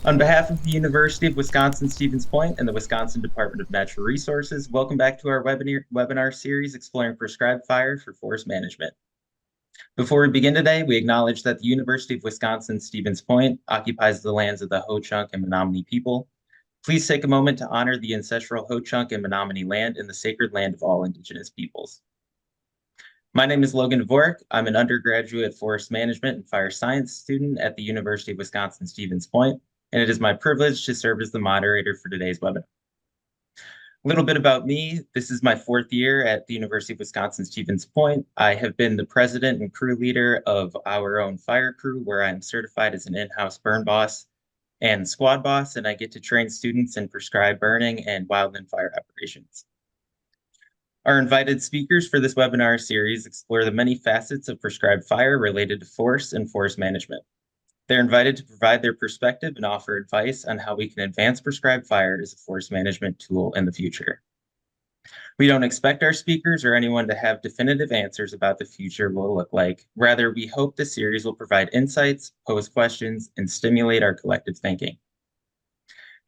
On behalf of the University of Wisconsin-Stevens Point and the Wisconsin Department of Natural Resources, welcome back to our webinar series exploring prescribed fire for forest management. Before we begin today, we acknowledge that the University of Wisconsin-Stevens Point occupies the lands of the Ho-Chunk and Menominee people. Please take a moment to honor the ancestral Ho-Chunk and Menominee land and the sacred land of all Indigenous peoples. My name is Logan Dvorak. I'm an undergraduate forest management and fire science student at the University of Wisconsin-Stevens Point, and it is my privilege to serve as the moderator for today's webinar. A little bit about me. This is my fourth year at the University of Wisconsin-Stevens Point. I have been the president and crew leader of our own fire crew, where I'm certified as an in-house burn boss and squad boss, and I get to train students in prescribed burning and wildland fire operations. Our invited speakers for this webinar series explore the many facets of prescribed fire related to forest and forest management. They're invited to provide their perspective and offer advice on how we can advance prescribed fire as a forest management tool in the future. We don't expect our speakers or anyone to have definitive answers about the future will look like. Rather, we hope the series will provide insights, pose questions, and stimulate our collective thinking.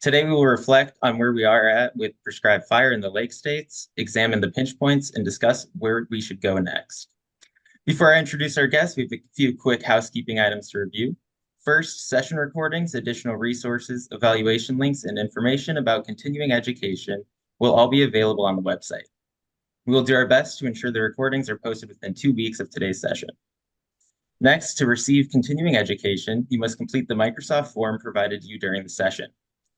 Today, we will reflect on where we are at with prescribed fire in the Lake States, examine the pinch points, and discuss where we should go next. Before I introduce our guests, we have a few quick housekeeping items to review. First, session recordings, additional resources, evaluation links, and information about continuing education will all be available on the website. We will do our best to ensure the recordings are posted within 2 weeks of today's session. Next, to receive continuing education, you must complete the Microsoft form provided to you during the session.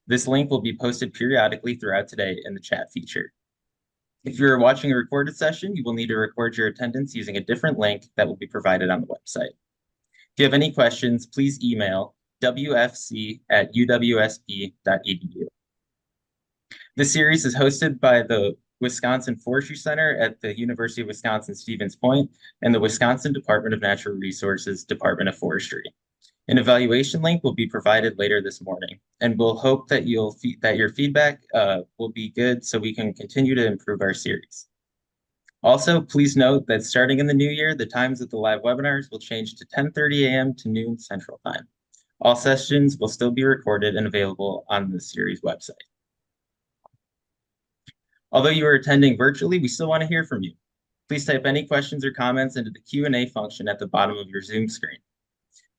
This link will be posted periodically throughout today in the chat feature. If you're watching a recorded session, you will need to record your attendance using a different link that will be provided on the website. If you have any questions, please email wfc@uwsp.edu. This series is hosted by the Wisconsin Forestry Center at the University of Wisconsin-Stevens Point and the Wisconsin Department of Natural Resources Department of Forestry. An evaluation link will be provided later this morning, and we'll hope that your feedback will be good so we can continue to improve our series. Also, please note that starting in the new year, the times of the live webinars will change to 10:30 a.m. to noon Central Time. All sessions will still be recorded and available on the series website. Although you are attending virtually, we still want to hear from you. Please type any questions or comments into the Q&A function at the bottom of your Zoom screen.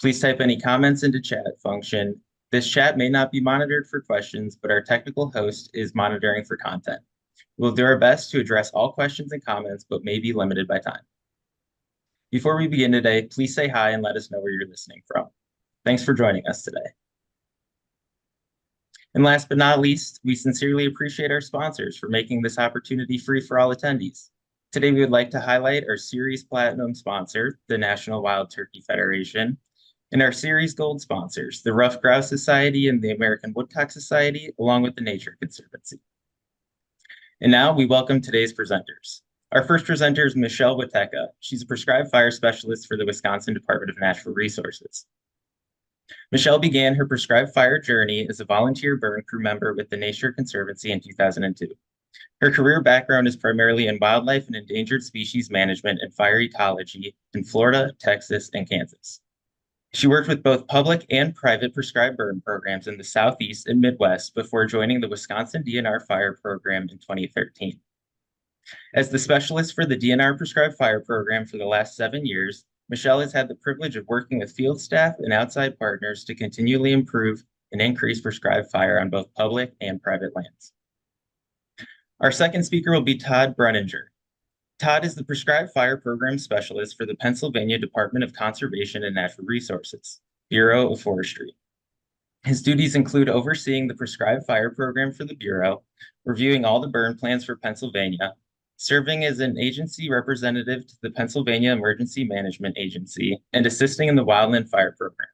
Please type any comments into chat function. This chat may not be monitored for questions, but our technical host is monitoring for content. We'll do our best to address all questions and comments, but may be limited by time. Before we begin today, please say hi and let us know where you're listening from. Thanks for joining us today. And last but not least, we sincerely appreciate our sponsors for making this opportunity free for all attendees. Today, we would like to highlight our Series Platinum sponsor, the National Wild Turkey Federation, and our Series Gold sponsors, the Ruffed Grouse Society and the American Woodcock Society, along with the Nature Conservancy. And now we welcome today's presenters. Our first presenter is Michelle Witeka. She's a prescribed fire specialist for the Wisconsin Department of Natural Resources. Michelle began her prescribed fire journey as a volunteer burn crew member with the Nature Conservancy in 2002. Her career background is primarily in wildlife and endangered species management and fire ecology in Florida, Texas, and Kansas. She worked with both public and private prescribed burn programs in the Southeast and Midwest before joining the Wisconsin DNR Fire Program in 2013. As the specialist for the DNR Prescribed Fire Program for the last 7 years, Michelle has had the privilege of working with field staff and outside partners to continually improve and increase prescribed fire on both public and private lands. Our second speaker will be Todd Brenninger. Todd is the Prescribed Fire Program Specialist for the Pennsylvania Department of Conservation and Natural Resources, Bureau of Forestry. His duties include overseeing the Prescribed Fire Program for the Bureau, reviewing all the burn plans for Pennsylvania, serving as an agency representative to the Pennsylvania Emergency Management Agency, and assisting in the Wildland Fire Program.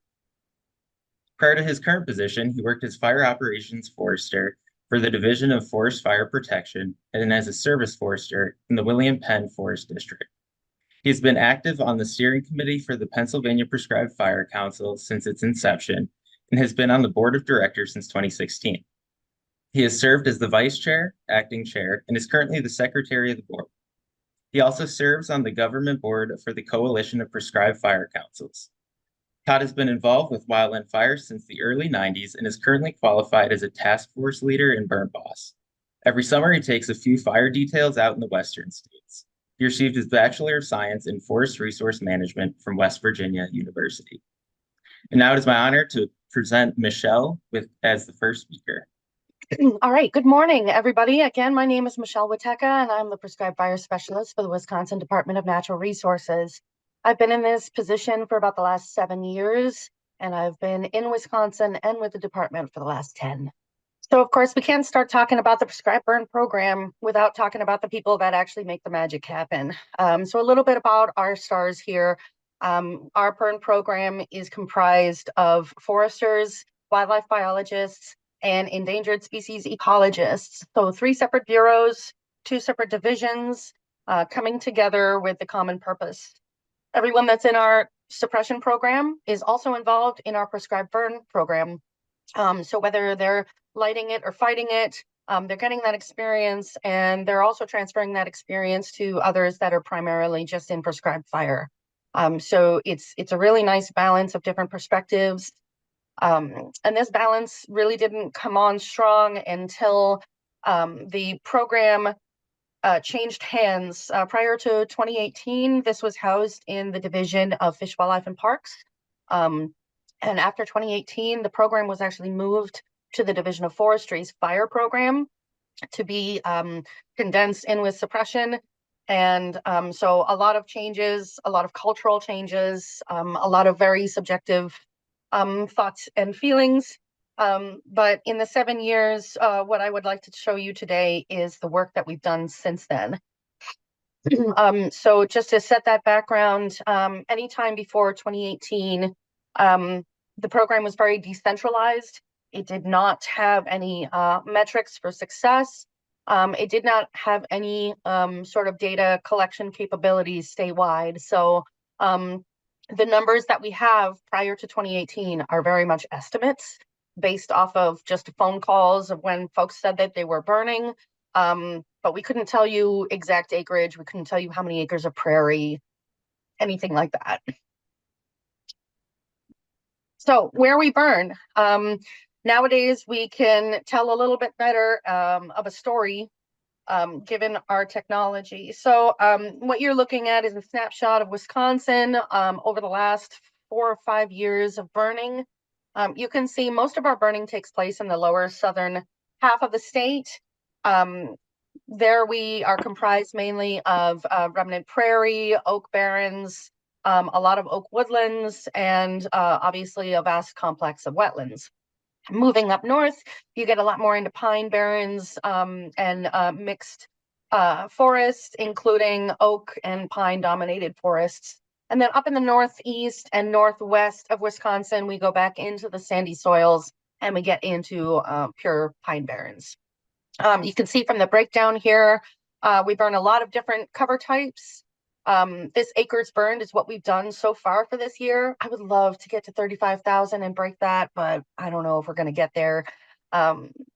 Prior to his current position, he worked as Fire Operations Forester for the Division of Forest Fire Protection and as a service forester in the William Penn Forest District. He has been active on the steering committee for the Pennsylvania Prescribed Fire Council since its inception and has been on the board of directors since 2016. He has served as the vice chair, acting chair, and is currently the secretary of the board. He also serves on the government board for the Coalition of Prescribed Fire Councils. Todd has been involved with wildland fires since the early 90s and is currently qualified as a task force leader and burn boss. Every summer, he takes a few fire details out in the western states. He received his Bachelor of Science in Forest Resource Management from West Virginia University. And now it is my honor to present Michelle as the first speaker. All right, good morning, everybody. Again, my name is Michelle Witeka, and I'm the Prescribed Fire Specialist for the Wisconsin Department of Natural Resources. I've been in this position for about the last 7 years, and I've been in Wisconsin and with the department for the last 10. So, of course, we can't start talking about the Prescribed Burn program without talking about the people that actually make the magic happen. So a little bit about our stars here. Our burn program is comprised of foresters, wildlife biologists, and endangered species ecologists. So 3 separate bureaus, 2 separate divisions, coming together with the common purpose. Everyone that's in our suppression program is also involved in our prescribed burn program. So whether they're lighting it or fighting it, they're getting that experience, and they're also transferring that experience to others that are primarily just in prescribed fire. So it's a really nice balance of different perspectives. And this balance really didn't come on strong until the program changed hands. Prior to 2018, this was housed in the Division of Fish, Wildlife, and Parks. And after 2018, the program was actually moved to the Division of Forestry's fire program to be condensed in with suppression. And so a lot of changes, a lot of cultural changes, a lot of very subjective thoughts and feelings. But in the 7 years, what I would like to show you today is the work that we've done since then. So just to set that background, anytime before 2018, the program was very decentralized. It did not have any metrics for success. It did not have any sort of data collection capabilities statewide. So the numbers that we have prior to 2018 are very much estimates based off of just phone calls of when folks said that they were burning. But we couldn't tell you exact acreage. We couldn't tell you how many acres of prairie, anything like that. So where we burn, nowadays we can tell a little bit better of a story given our technology. So what you're looking at is a snapshot of Wisconsin over the last 4 or 5 years of burning. You can see most of our burning takes place in the lower southern half of the state. There we are comprised mainly of remnant prairie, oak barrens, a lot of oak woodlands, and obviously a vast complex of wetlands. Moving up north, you get a lot more into pine barrens and mixed forests, including oak and pine dominated forests. And then up in the northeast and northwest of Wisconsin, we go back into the sandy soils and we get into pure pine barrens. You can see from the breakdown here, we burn a lot of different cover types. This acres burned is what we've done so far for this year. I would love to get to 35,000 and break that, but I don't know if we're going to get there.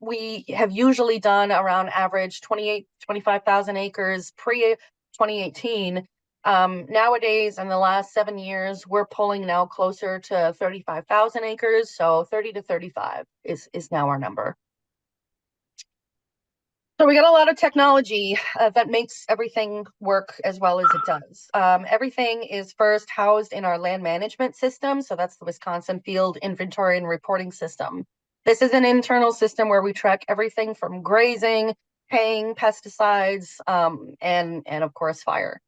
We have usually done around average 25,000 acres pre-2018. Nowadays, in the last 7 years, we're pulling now closer to 35,000 acres. So 30 to 35 is now our number. So we got a lot of technology that makes everything work as well as it does. Everything is first housed in our land management system. So that's the Wisconsin Field Inventory and Reporting System. This is an internal system where we track everything from grazing, haying, pesticides, and of course, fire.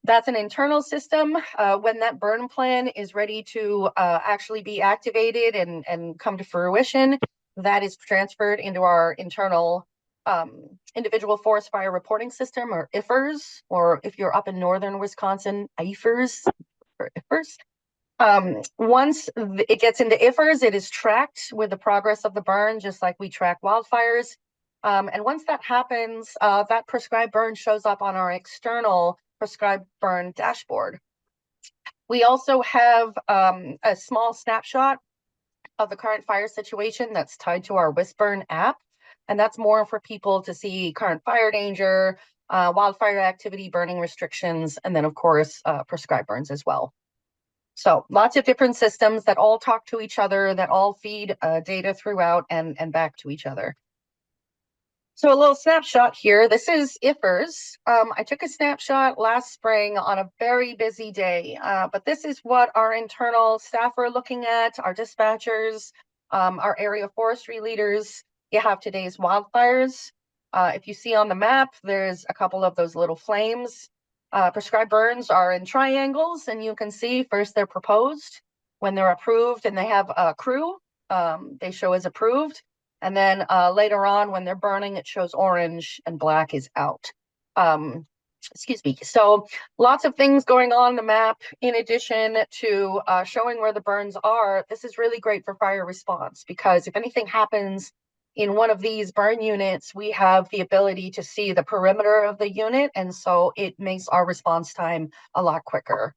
That's an internal system. When that burn plan is ready to actually be activated and come to fruition, that is transferred into our internal individual forest fire reporting system, or IFRS, or if you're up in northern Wisconsin, IFRS or IFRS. Once it gets into IFRS, it is tracked with the progress of the burn, just like we track wildfires. And once that happens, that prescribed burn shows up on our external prescribed burn dashboard. We also have a small snapshot of the current fire situation that's tied to our WisBurn app. And that's more for people to see current fire danger, wildfire activity, burning restrictions, and then, of course, prescribed burns as well. So lots of different systems that all talk to each other, that all feed data throughout and back to each other. So a little snapshot here. This is IFRS. I took a snapshot last spring on a very busy day, but this is what our internal staff are looking at, our dispatchers, our area forestry leaders. You have today's wildfires. If you see on the map, there's a couple of those little flames. Prescribed burns are in triangles, and you can see first they're proposed. When they're approved and they have a crew, they show as approved. And then later on, when they're burning, it shows orange and black is out. Excuse me. So lots of things going on the map. In addition to showing where the burns are, this is really great for fire response, because if anything happens in one of these burn units, we have the ability to see the perimeter of the unit. And so it makes our response time a lot quicker.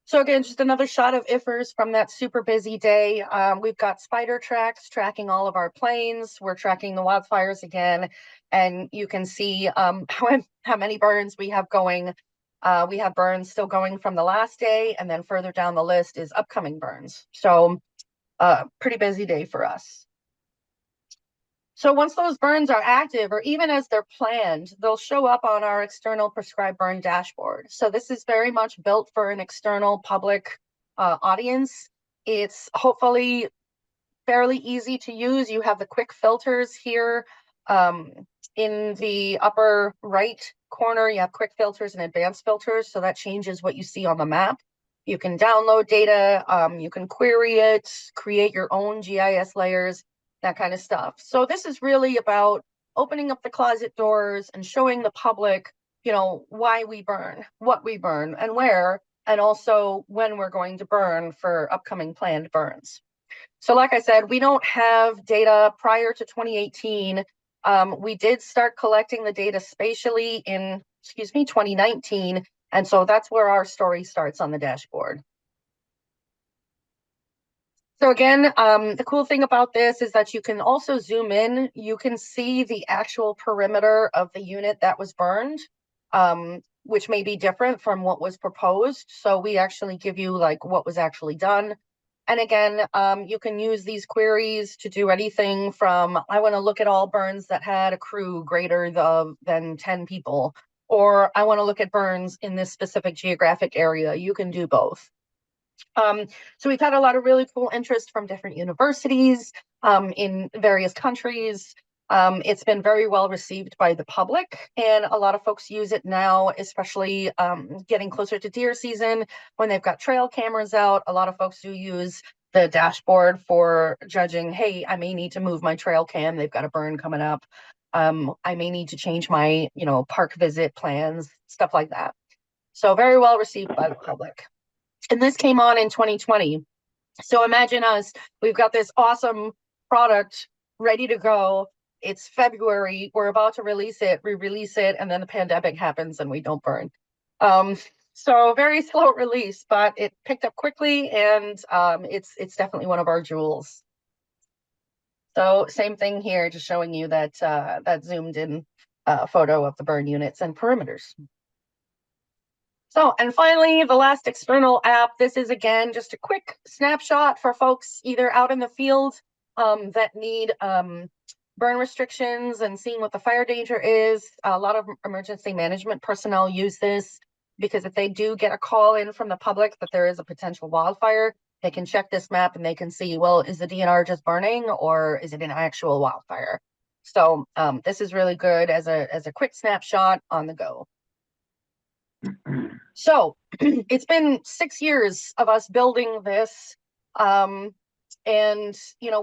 So again, just another shot of IFRS from that super busy day. We've got spider tracks tracking all of our planes. We're tracking the wildfires again, and you can see how many burns we have going. We have burns still going from the last day, and then further down the list is upcoming burns. So pretty busy day for us. So once those burns are active, or even as they're planned, they'll show up on our external prescribed burn dashboard. So this is very much built for an external public audience. It's hopefully fairly easy to use. You have the quick filters here in the upper right corner. You have quick filters and advanced filters. So that changes what you see on the map. You can download data, you can query it, create your own GIS layers, that kind of stuff. So this is really about opening up the closet doors and showing the public, why we burn, what we burn, and where, and also when we're going to burn for upcoming planned burns. So like I said, we don't have data prior to 2018. We did start collecting the data spatially in, 2019. And so that's where our story starts on the dashboard. So again, the cool thing about this is that you can also zoom in. You can see the actual perimeter of the unit that was burned, which may be different from what was proposed. So we actually give you like what was actually done. And again, you can use these queries to do anything from, I want to look at all burns that had a crew greater than 10 people, or I want to look at burns in this specific geographic area. You can do both. So we've had a lot of really cool interest from different universities in various countries. It's been very well received by the public, and a lot of folks use it now, especially getting closer to deer season when they've got trail cameras out. A lot of folks do use the dashboard for judging, hey, I may need to move my trail cam. They've got a burn coming up. I may need to change my, park visit plans, stuff like that. So very well received by the public. And this came on in 2020. So imagine us, we've got this awesome product ready to go. It's February, we're about to release it, re-release it, and then the pandemic happens and we don't burn. So very slow release, but it picked up quickly, and it's definitely one of our jewels. So same thing here, just showing you that that zoomed in photo of the burn units and perimeters. So, and finally, the last external app. This is, again, just a quick snapshot for folks either out in the field that need burn restrictions and seeing what the fire danger is. A lot of emergency management personnel use this because if they do get a call in from the public that there is a potential wildfire, they can check this map and they can see, well, is the DNR just burning or is it an actual wildfire? So this is really good as a quick snapshot on the go. So it's been 6 years of us building this. And,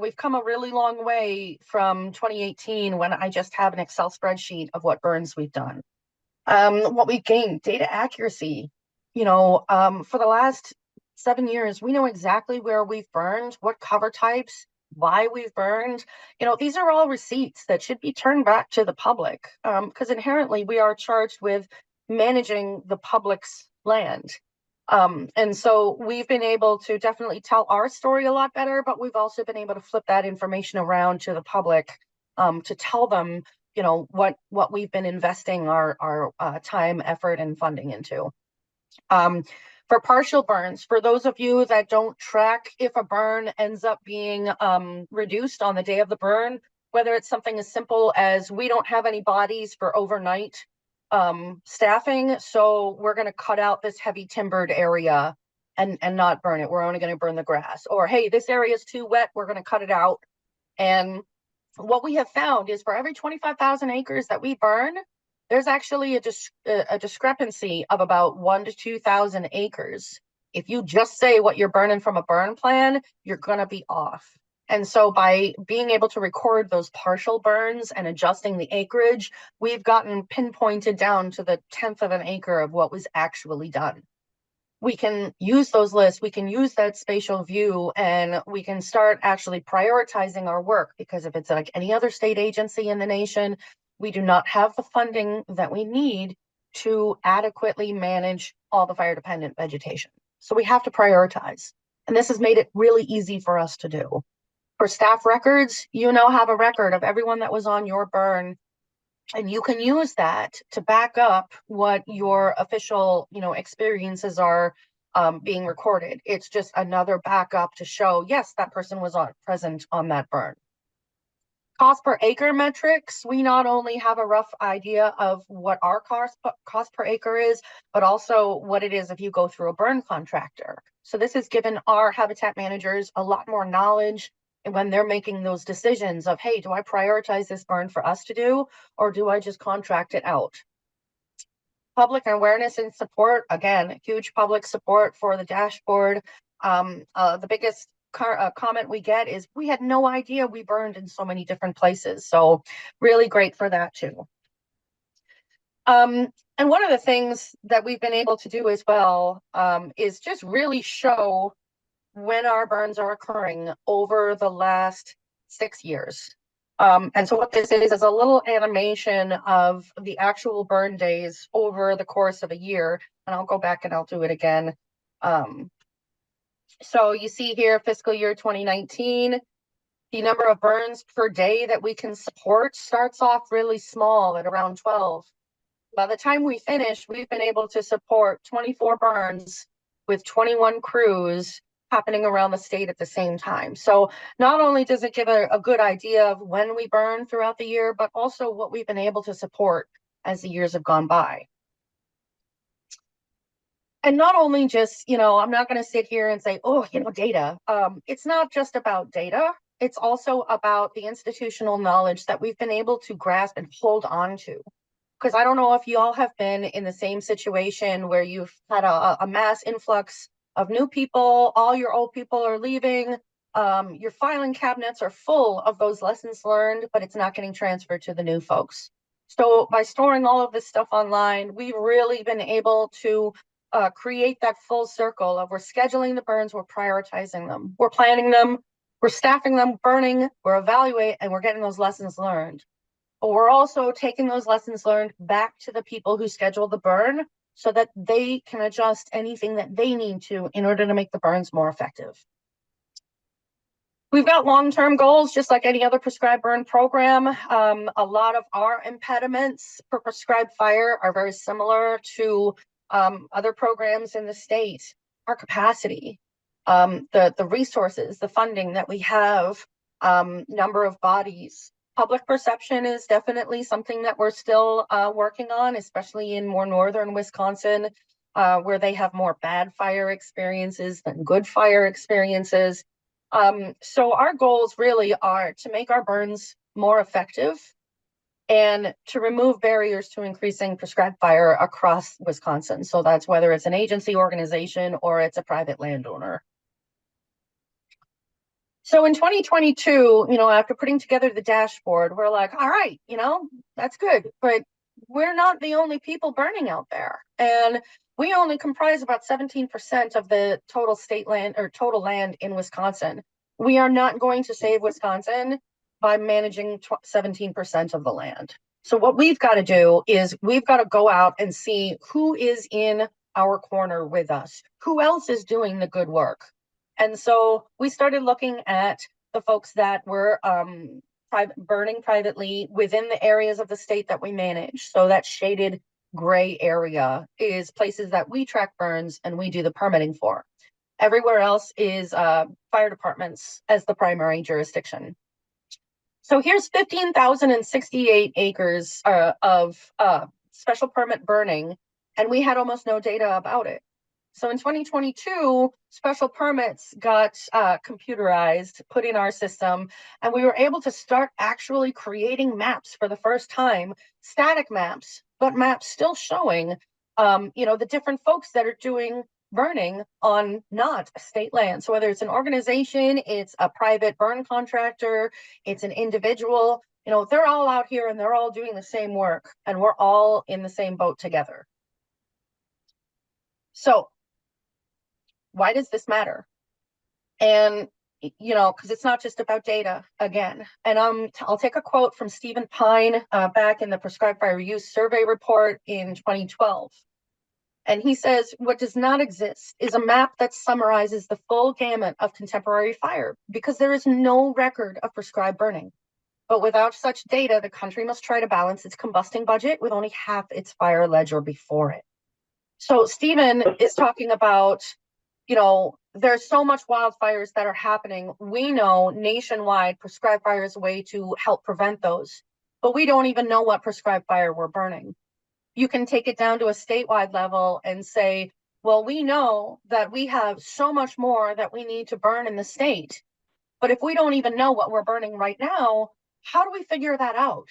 we've come a really long way from 2018 when I just have an Excel spreadsheet of what burns we've done. What we gained, data accuracy, for the last 7 years, we know exactly where we've burned, what cover types, why we've burned. These are all receipts that should be turned back to the public because inherently we are charged with managing the public's land. And so we've been able to definitely tell our story a lot better, but we've also been able to flip that information around to the public to tell them, what we've been investing our time, effort, and funding into. For For partial burns, for those of you that don't track if a burn ends up being reduced on the day of the burn, whether it's something as simple as we don't have any bodies for overnight staffing, so we're going to cut out this heavy timbered area and not burn it. We're only going to burn the grass. Or, hey, this area is too wet, we're going to cut it out. And what we have found is for every 25,000 acres that we burn, there's actually a discrepancy of about 1 to 2,000 acres. If you just say what you're burning from a burn plan, you're going to be off. And so by being able to record those partial burns and adjusting the acreage, we've gotten pinpointed down to the 10th of an acre of what was actually done. We can use those lists, we can use that spatial view, and we can start actually prioritizing our work, because if it's like any other state agency in the nation, we do not have the funding that we need to adequately manage all the fire dependent vegetation. So we have to prioritize. And this has made it really easy for us to do. For staff records, you now have a record of everyone that was on your burn, and you can use that to back up what your official, experiences are being recorded. It's just another backup to show, yes, that person was present on that burn. Cost per acre metrics, we not only have a rough idea of what our cost per acre is, but also what it is if you go through a burn contractor. So this has given our habitat managers a lot more knowledge when they're making those decisions of, hey, do I prioritize this burn for us to do, or do I just contract it out? Public awareness and support, again, huge public support for the dashboard. The biggest comment we get is, we had no idea we burned in so many different places. So really great for that too. And one of the things that we've been able to do as well is just really show when our burns are occurring over the last 6 years. And so what this is a little animation of the actual burn days over the course of a year. And I'll go back and I'll do it again. So you see here, fiscal year 2019, the number of burns per day that we can support starts off really small at around 12. By the time we finish, we've been able to support 24 burns with 21 crews happening around the state at the same time. So not only does it give a good idea of when we burn throughout the year, but also what we've been able to support as the years have gone by. And not only just, I'm not going to sit here and say, oh, data. It's not just about data. It's also about the institutional knowledge that we've been able to grasp and hold on to. Because I don't know if you all have been in the same situation where you've had a mass influx of new people, all your old people are leaving, your filing cabinets are full of those lessons learned, but it's not getting transferred to the new folks. So by storing all of this stuff online, we've really been able to create that full circle of, we're scheduling the burns, we're prioritizing them, we're planning them, we're staffing them, burning, we're evaluating, and we're getting those lessons learned. But we're also taking those lessons learned back to the people who schedule the burn so that they can adjust anything that they need to in order to make the burns more effective. We've got long-term goals, just like any other prescribed burn program. A lot of our impediments for prescribed fire are very similar to other programs in the state. Our capacity, the resources, the funding that we have, number of bodies. Public perception is definitely something that we're still working on, especially in more northern Wisconsin, where they have more bad fire experiences than good fire experiences. So our goals really are to make our burns more effective and to remove barriers to increasing prescribed fire across Wisconsin. So that's whether it's an agency, organization, or it's a private landowner. So in 2022, after putting together the dashboard, we're like, all right, that's good, but we're not the only people burning out there. And we only comprise about 17% of the total state land or total land in Wisconsin. We are not going to save Wisconsin by managing 17% of the land. So what we've got to do is we've got to go out and see who is in our corner with us, who else is doing the good work. And so we started looking at the folks that were burning privately within the areas of the state that we manage. So that's shaded gray area is places that we track burns and we do the permitting for. Everywhere else is fire departments as the primary jurisdiction. So here's 15,068 acres of special permit burning, and we had almost no data about it. So in 2022, special permits got computerized, put in our system, and we were able to start actually creating maps for the first time, static maps, but maps still showing, the different folks that are doing burning on not state land. So whether it's an organization, it's a private burn contractor, it's an individual, they're all out here and they're all doing the same work, and we're all in the same boat together. So why does this matter? And because it's not just about data again. And I'll take a quote from Stephen Pine back in the Prescribed Fire Use Survey report in 2012. And he says, what does not exist is a map that summarizes the full gamut of contemporary fire, because there is no record of prescribed burning. But without such data, the country must try to balance its combusting budget with only half its fire ledger before it. So Stephen is talking about, there's so much wildfires that are happening. We know nationwide prescribed fire is a way to help prevent those, but we don't even know what prescribed fire we're burning. You can take it down to a statewide level and say, well, we know that we have so much more that we need to burn in the state. But if we don't even know what we're burning right now, how do we figure that out?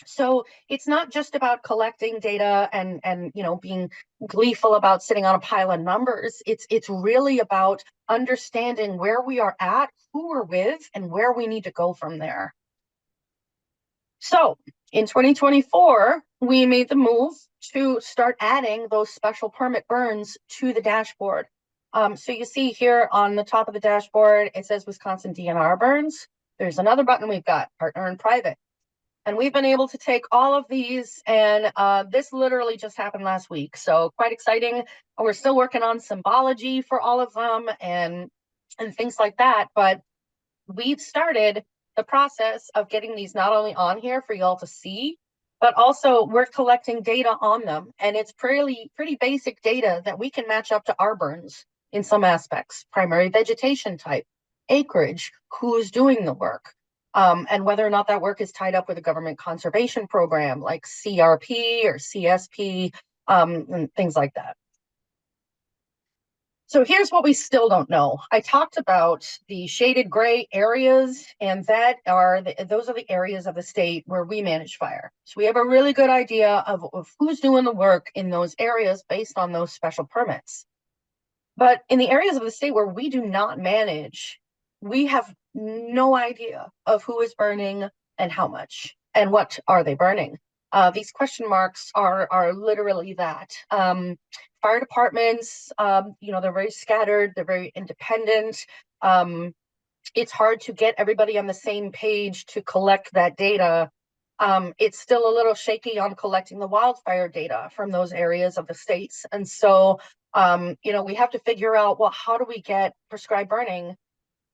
So it's not just about collecting data and being gleeful about sitting on a pile of numbers. It's really about understanding where we are at, who we're with, and where we need to go from there. So in 2024, we made the move to start adding those special permit burns to the dashboard. So you see here on the top of the dashboard, it says Wisconsin DNR burns. There's another button we've got, partner and private. And we've been able to take all of these, and this literally just happened last week. So quite exciting. We're still working on symbology for all of them and things like that. But we've started the process of getting these not only on here for y'all to see, but also we're collecting data on them. And it's pretty basic data that we can match up to our burns in some aspects: primary vegetation type, acreage, who's doing the work, and whether or not that work is tied up with a government conservation program like CRP or CSP, and things like that. So here's what we still don't know. I talked about the shaded gray areas, and those are the areas of the state where we manage fire. So we have a really good idea of who's doing the work in those areas based on those special permits. But in the areas of the state where we do not manage, we have no idea of who is burning and how much and what are they burning. These question marks are literally that. Fire departments, they're very scattered, they're very independent. It's hard to get everybody on the same page to collect that data. It's still a little shaky on collecting the wildfire data from those areas of the states. And so, we have to figure out, well, how do we get prescribed burning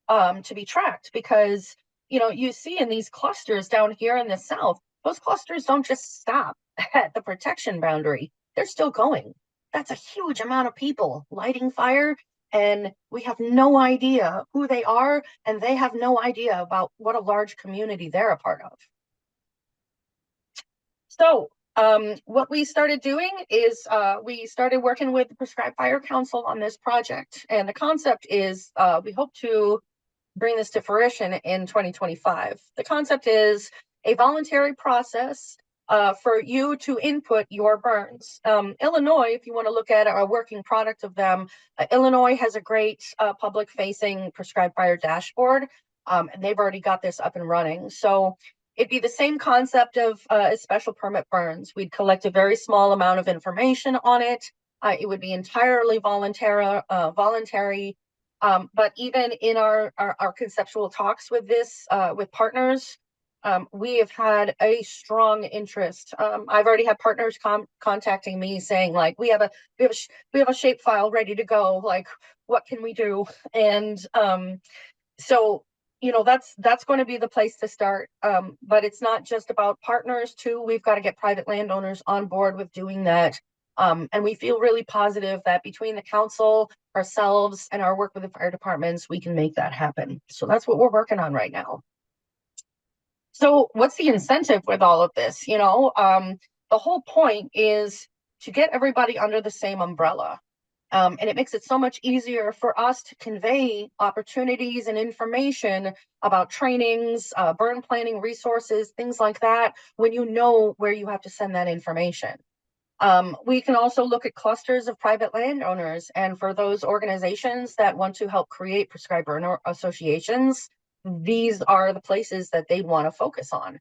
to be tracked? Because, you see in these clusters down here in the South, those clusters don't just stop at the protection boundary. They're still going. That's a huge amount of people lighting fire, and we have no idea who they are, and they have no idea about what a large community they're a part of. So what we started doing is we started working with the Prescribed Fire Council on this project. And the concept is we hope to bring this to fruition in 2025. The concept is a voluntary process for you to input your burns. Illinois, if you want to look at a working product of them, Illinois has a great public-facing prescribed fire dashboard, and they've already got this up and running. So it'd be the same concept of special permit burns. We'd collect a very small amount of information on it. It would be entirely voluntary. But even in our conceptual talks with with partners, we have had a strong interest. I've already had partners contacting me saying, like, we have a shapefile ready to go. Like, what can we do? And so that's going to be the place to start. But it's not just about partners too. We've got to get private landowners on board with doing that. And we feel really positive that between the council, ourselves, and our work with the fire departments, we can make that happen. So that's what we're working on right now. So what's the incentive with all of this? The whole point is to get everybody under the same umbrella. And it makes it so much easier for us to convey opportunities and information about trainings, burn planning resources, things like that, when you know where you have to send that information. We can also look at clusters of private landowners, and for those organizations that want to help create prescribed burn associations, these are the places that they want to focus on.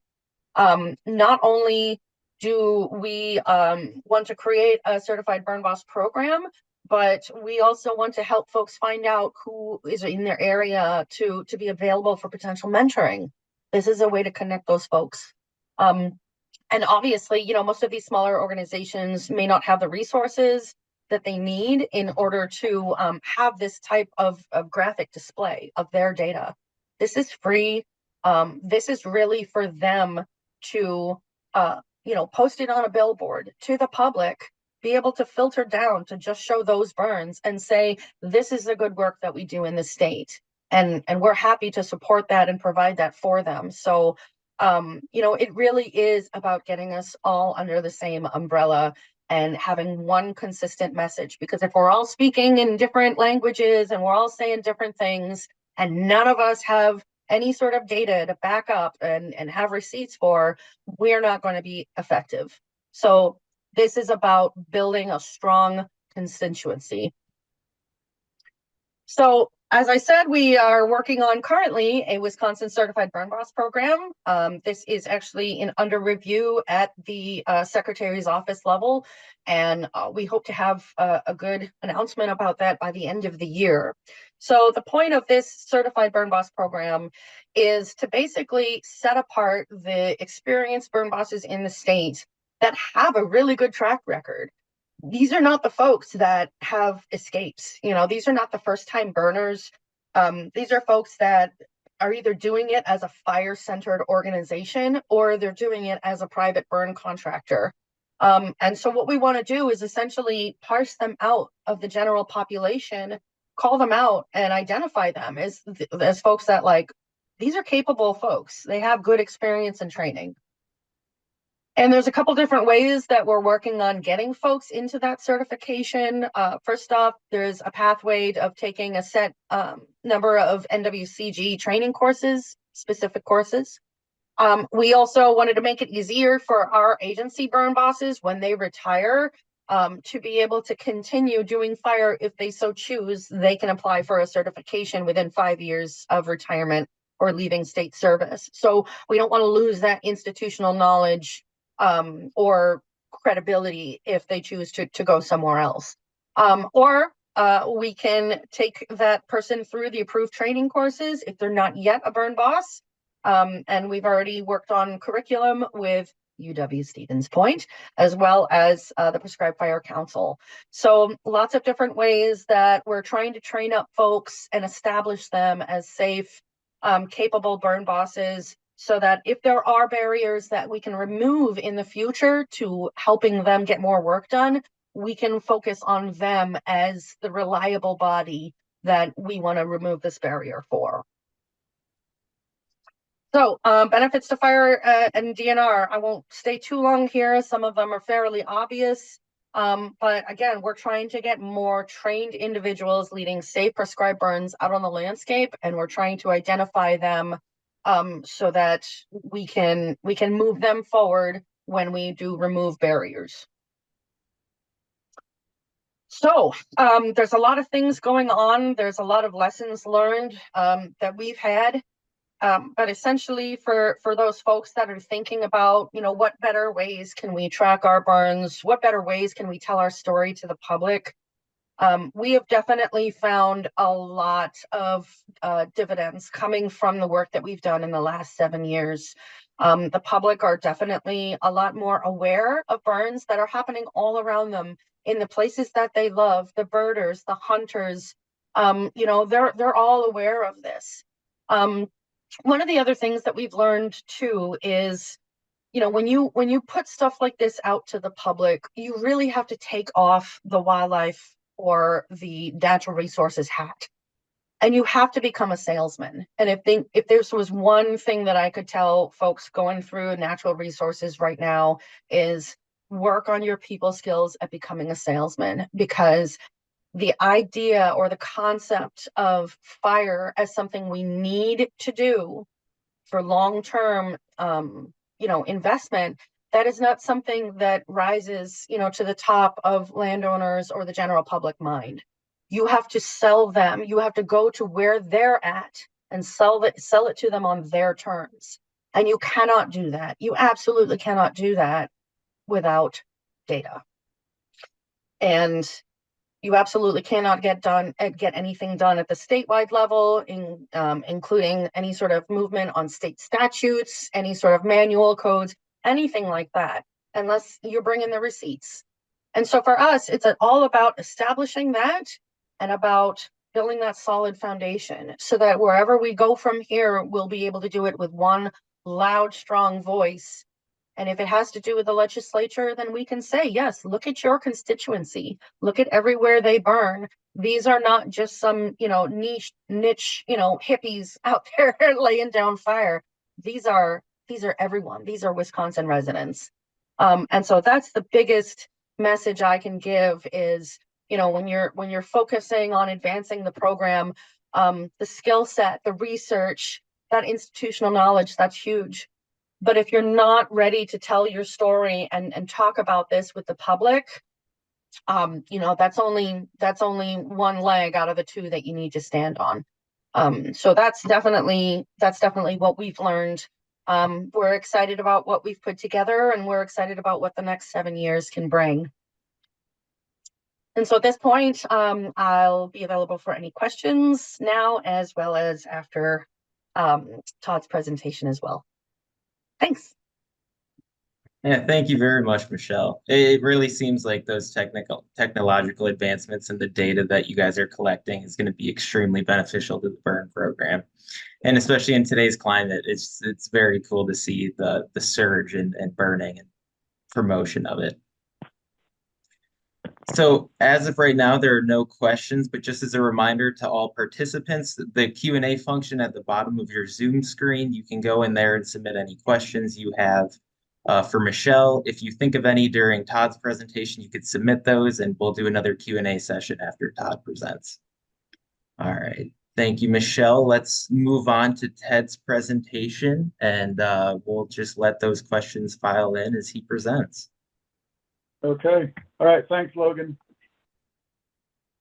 Not only do we want to create a certified burn boss program, but we also want to help folks find out who is in their area to be available for potential mentoring. This is a way to connect those folks. And obviously, most of these smaller organizations may not have the resources that they need in order to have this type of graphic display of their data. This is free. This is really for them to, post it on a billboard to the public, be able to filter down to just show those burns and say, this is the good work that we do in the state. And we're happy to support that and provide that for them. So, it really is about getting us all under the same umbrella and having one consistent message. Because if we're all speaking in different languages and we're all saying different things, and none of us have any sort of data to back up and have receipts for, we're not going to be effective. So this is about building a strong constituency. So as I said, we are working on currently a Wisconsin Certified Burn Boss program. This is actually under review at the Secretary's office level, and we hope to have a good announcement about that by the end of the year. So the point of this Certified Burn Boss program is to basically set apart the experienced burn bosses in the state that have a really good track record. These are not the folks that have escapes. These are not the first time burners. These are folks that are either doing it as a fire-centered organization or they're doing it as a private burn contractor. And so what we want to do is essentially parse them out of the general population, call them out and identify them as folks that, like, these are capable folks. They have good experience and training. And there's a couple different ways that we're working on getting folks into that certification. First off, there's a pathway of taking a set number of NWCG training courses, specific courses. We also wanted to make it easier for our agency burn bosses when they retire to be able to continue doing fire if they so choose. They can apply for a certification within 5 years of retirement or leaving state service. So we don't want to lose that institutional knowledge or credibility if they choose to go somewhere else. Or we can take that person through the approved training courses if they're not yet a burn boss. And we've already worked on curriculum with UW Stevens Point, as well as the Prescribed Fire Council. So lots of different ways that we're trying to train up folks and establish them as safe, capable burn bosses, so that if there are barriers that we can remove in the future to helping them get more work done, we can focus on them as the reliable body that we want to remove this barrier for. So benefits to fire and DNR. I won't stay too long here. Some of them are fairly obvious. But again, we're trying to get more trained individuals leading safe prescribed burns out on the landscape, and we're trying to identify them so that we can move them forward when we do remove barriers. So there's a lot of things going on. There's a lot of lessons learned that we've had. But essentially for those folks that are thinking about, what better ways can we track our burns? What better ways can we tell our story to the public? We have definitely found a lot of dividends coming from the work that we've done in the last 7 years. The public are definitely a lot more aware of burns that are happening all around them in the places that they love, the birders, the hunters. They're all aware of this. One of the other things that we've learned too is, when you put stuff like this out to the public, you really have to take off the wildlife or the natural resources hat, and you have to become a salesman. And if there was one thing that I could tell folks going through natural resources right now, is work on your people skills at becoming a salesman, because the idea or the concept of fire as something we need to do for long-term investment, that is not something that rises to the top of landowners or the general public mind. You have to sell them, you have to go to where they're at and sell it to them on their terms. And you cannot do that, you absolutely cannot do that without data. And you absolutely cannot get anything done at the statewide level, including any sort of movement on state statutes, any sort of manual codes, anything like that, unless you're bringing the receipts. And so for us, it's all about establishing that and about building that solid foundation, so that wherever we go from here, we'll be able to do it with one loud, strong voice. And if it has to do with the legislature, then we can say, yes, look at your constituency, look at everywhere they burn. These are not just some, niche, hippies out there laying down fire. These are everyone. These are Wisconsin residents. And so that's the biggest message I can give is, when you're focusing on advancing the program, the skill set, the research, that institutional knowledge, that's huge. But if you're not ready to tell your story and talk about this with the public, that's only one leg out of the two that you need to stand on. So that's definitely what we've learned. We're excited about what we've put together, and we're excited about what the next 7 years can bring. And so at this point, I'll be available for any questions now, as well as after Todd's presentation as well. Thanks. Yeah, thank you very much, Michelle. It really seems like those technological advancements and the data that you guys are collecting is going to be extremely beneficial to the burn program. And especially in today's climate, it's very cool to see the surge in burning and promotion of it. So as of right now, there are no questions, but just as a reminder to all participants, the Q&A function at the bottom of your Zoom screen, you can go in there and submit any questions you have for Michelle. If you think of any during Todd's presentation, you could submit those, and we'll do another Q&A session after Todd presents. All right. Thank you, Michelle. Let's move on to Ted's presentation, and we'll just let those questions file in as he presents. Okay. All right. Thanks, Logan.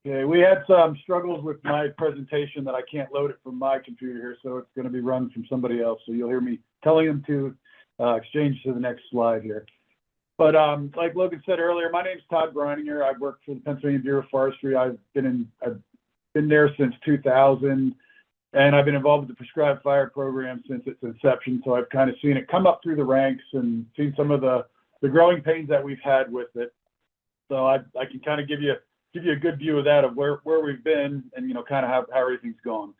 Okay. We had some struggles with my presentation that I can't load it from my computer here, so it's going to be run from somebody else. So you'll hear me telling them to exchange to the next slide here. But like Logan said earlier, my name's Todd Brininger. I've worked for the Pennsylvania Bureau of Forestry. I've been there since 2000, and I've been involved with the Prescribed Fire program since its inception. So I've kind of seen it come up through the ranks and seen some of the growing pains that we've had with it. So I can kind of give you a good view of that, of where we've been, and kind of how everything's gone.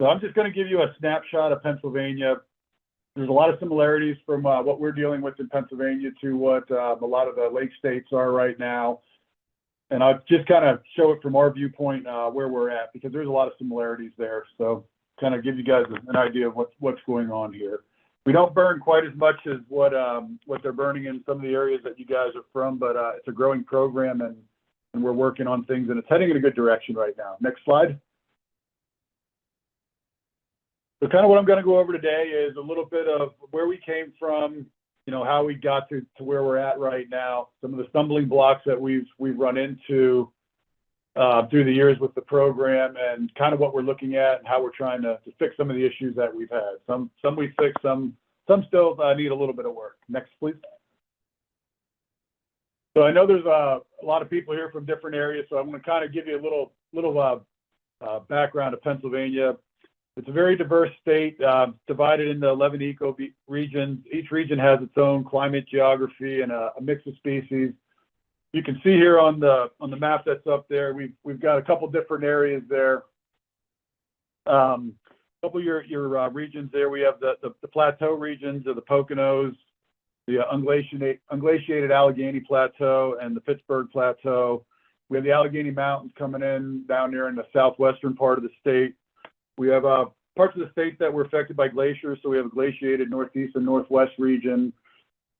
So I'm just going to give you a snapshot of Pennsylvania. There's a lot of similarities from what we're dealing with in Pennsylvania to what a lot of the lake states are right now. And I'll just kind of show it from our viewpoint where we're at, because there's a lot of similarities there. So kind of give you guys an idea of what's going on here. We don't burn quite as much as what they're burning in some of the areas that you guys are from, but it's a growing program, and we're working on things, and it's heading in a good direction right now. Next slide. So kind of what I'm going to go over today is a little bit of where we came from, how we got to where we're at right now, some of the stumbling blocks that we've run into through the years with the program, and kind of what we're looking at and how we're trying to fix some of the issues that we've had. Some we fixed, some still need a little bit of work. Next, please. So I know there's a lot of people here from different areas, so I'm going to kind of give you a little background of Pennsylvania. It's a very diverse state, divided into 11 eco-regions. Each region has its own climate, geography, and a mix of species. You can see here on the map that's up there, we've got a couple different areas there. But couple of your regions there. We have the plateau regions of the Poconos, the unglaciated Allegheny Plateau, and the Pittsburgh Plateau. We have the Allegheny Mountains coming in down there in the southwestern part of the state. We have parts of the state that were affected by glaciers, so we have a glaciated northeast and northwest region.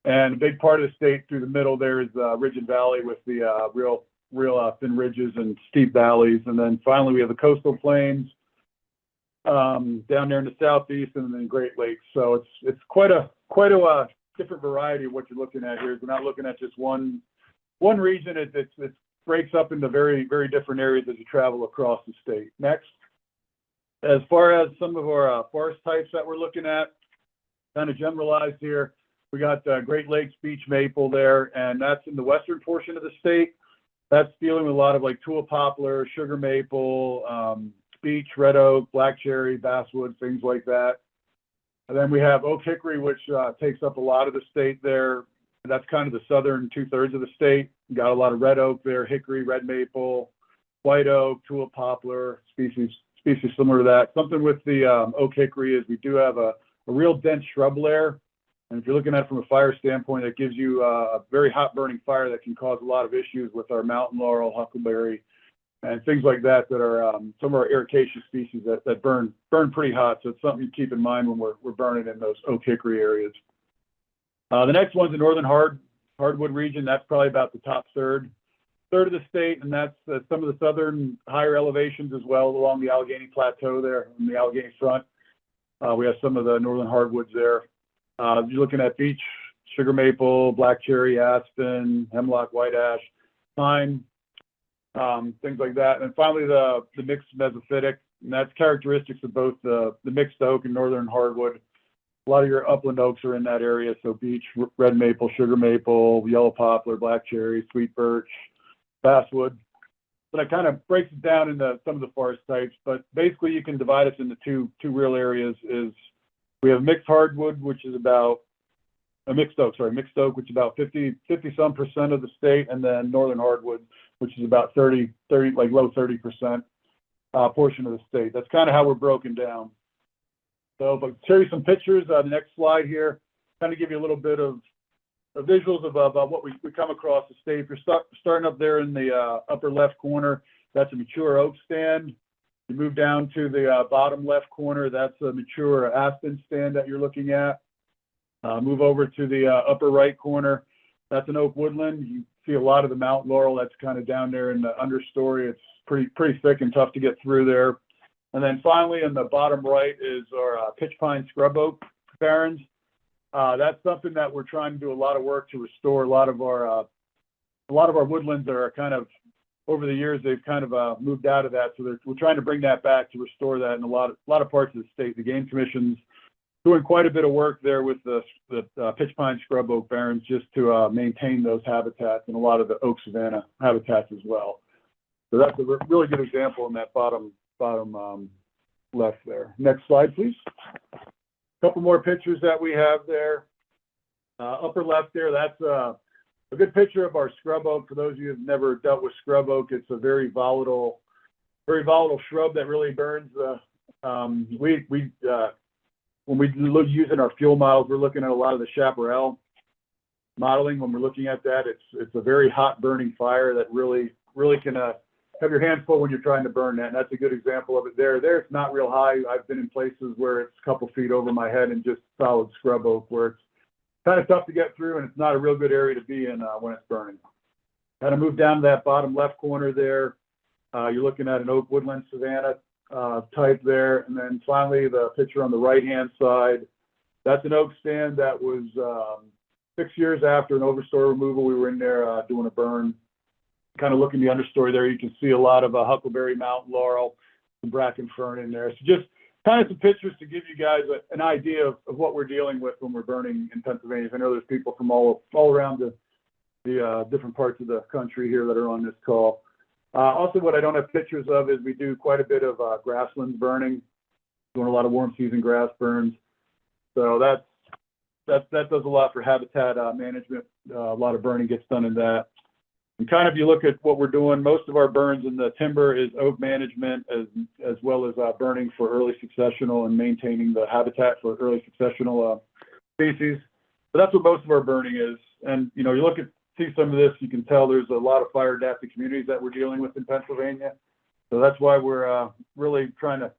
And a big part of the state through the middle there is Ridge and Valley with the real thin ridges and steep valleys. And then finally, we have the coastal plains down there in the southeast, and then Great Lakes. So it's quite a different variety of what you're looking at here. We're not looking at just one region. It breaks up into very, very different areas as you travel across the state. Next, as far as some of our forest types that we're looking at, kind of generalized here, we got Great Lakes beech maple there, and that's in the western portion of the state. That's dealing with a lot of like tulip poplar, sugar maple, beech, red oak, black cherry, basswood, things like that. And then we have oak hickory, which takes up a lot of the state there. That's kind of the southern 2/3 of the state. Got a lot of red oak there, hickory, red maple, white oak, tulip poplar, species similar to that. Something with the oak hickory is we do have a real dense shrub layer. And if you're looking at it from a fire standpoint, it gives you a very hot burning fire that can cause a lot of issues with our mountain laurel, huckleberry, and things like that are some of our ericaceous species that burn pretty hot. So it's something to keep in mind when we're burning in those oak hickory areas. The next one's the northern hardwood region. That's probably about the top third of the state, and that's some of the southern higher elevations as well along the Allegheny Plateau there on the Allegheny front. We have some of the northern hardwoods there. You're looking at beech, sugar maple, black cherry, aspen, hemlock, white ash, pine, things like that. And finally, the mixed mesophytic, and that's characteristics of both the mixed oak and northern hardwood. A lot of your upland oaks are in that area, so beech, red maple, sugar maple, yellow poplar, black cherry, sweet birch, basswood. So that kind of breaks it down into some of the forest types, but basically you can divide us into two real areas. Is we have mixed hardwood, which is about mixed oak, which is about 50 some percent of the state, and then northern hardwood, which is about 30, like low 30% portion of the state. That's kind of how we're broken down. So if I show you some pictures, the next slide here, kind of give you a little bit of visuals about what we come across the state. If you're starting up there in the upper left corner, that's a mature oak stand. You move down to the bottom left corner, that's a mature aspen stand that you're looking at. Move over to the upper right corner, that's an oak woodland. You see a lot of the mountain laurel that's kind of down there in the understory. It's pretty thick and tough to get through there. And then finally, in the bottom right is our pitch pine scrub oak barrens. That's something that we're trying to do a lot of work to restore. A lot of our woodlands are kind of, over the years, they've kind of moved out of that. So we're trying to bring that back to restore that in a lot of parts of the state. The Game Commission's doing quite a bit of work there with the pitch pine scrub oak barrens just to maintain those habitats and a lot of the oak savanna habitats as well. So that's a really good example in that bottom left there. Next slide, please. A couple more pictures that we have there. Upper left there, that's a good picture of our scrub oak. For those of you who've never dealt with scrub oak, it's a very volatile shrub that really burns. When we look using our fuel models, we're looking at a lot of the chaparral modeling. When we're looking at that, it's a very hot burning fire that really can have your hands full when you're trying to burn that. And that's a good example of it there. There, it's not real high. I've been in places where it's a couple feet over my head and just solid scrub oak where it's kind of tough to get through, and it's not a real good area to be in when it's burning. Kind of move down to that bottom left corner there. You're looking at an oak woodland savanna type there. And then finally, the picture on the right-hand side, that's an oak stand that was 6 years after an overstory removal. We were in there doing a burn. Kind of looking the understory there, you can see a lot of huckleberry, mountain laurel, some bracken fern in there. So just kind of some pictures to give you guys an idea of what we're dealing with when we're burning in Pennsylvania. I know there's people from all around the different parts of the country here that are on this call. Also, what I don't have pictures of is we do quite a bit of grasslands burning, doing a lot of warm season grass burns. So that does a lot for habitat management. A lot of burning gets done in that. And kind of you look at what we're doing, most of our burns in the timber is oak management as well as burning for early successional and maintaining the habitat for early successional species. So that's what most of our burning is. And, you look at, see some of this, you can tell there's a lot of fire adapted communities that we're dealing with in Pennsylvania. So that's why we're really trying to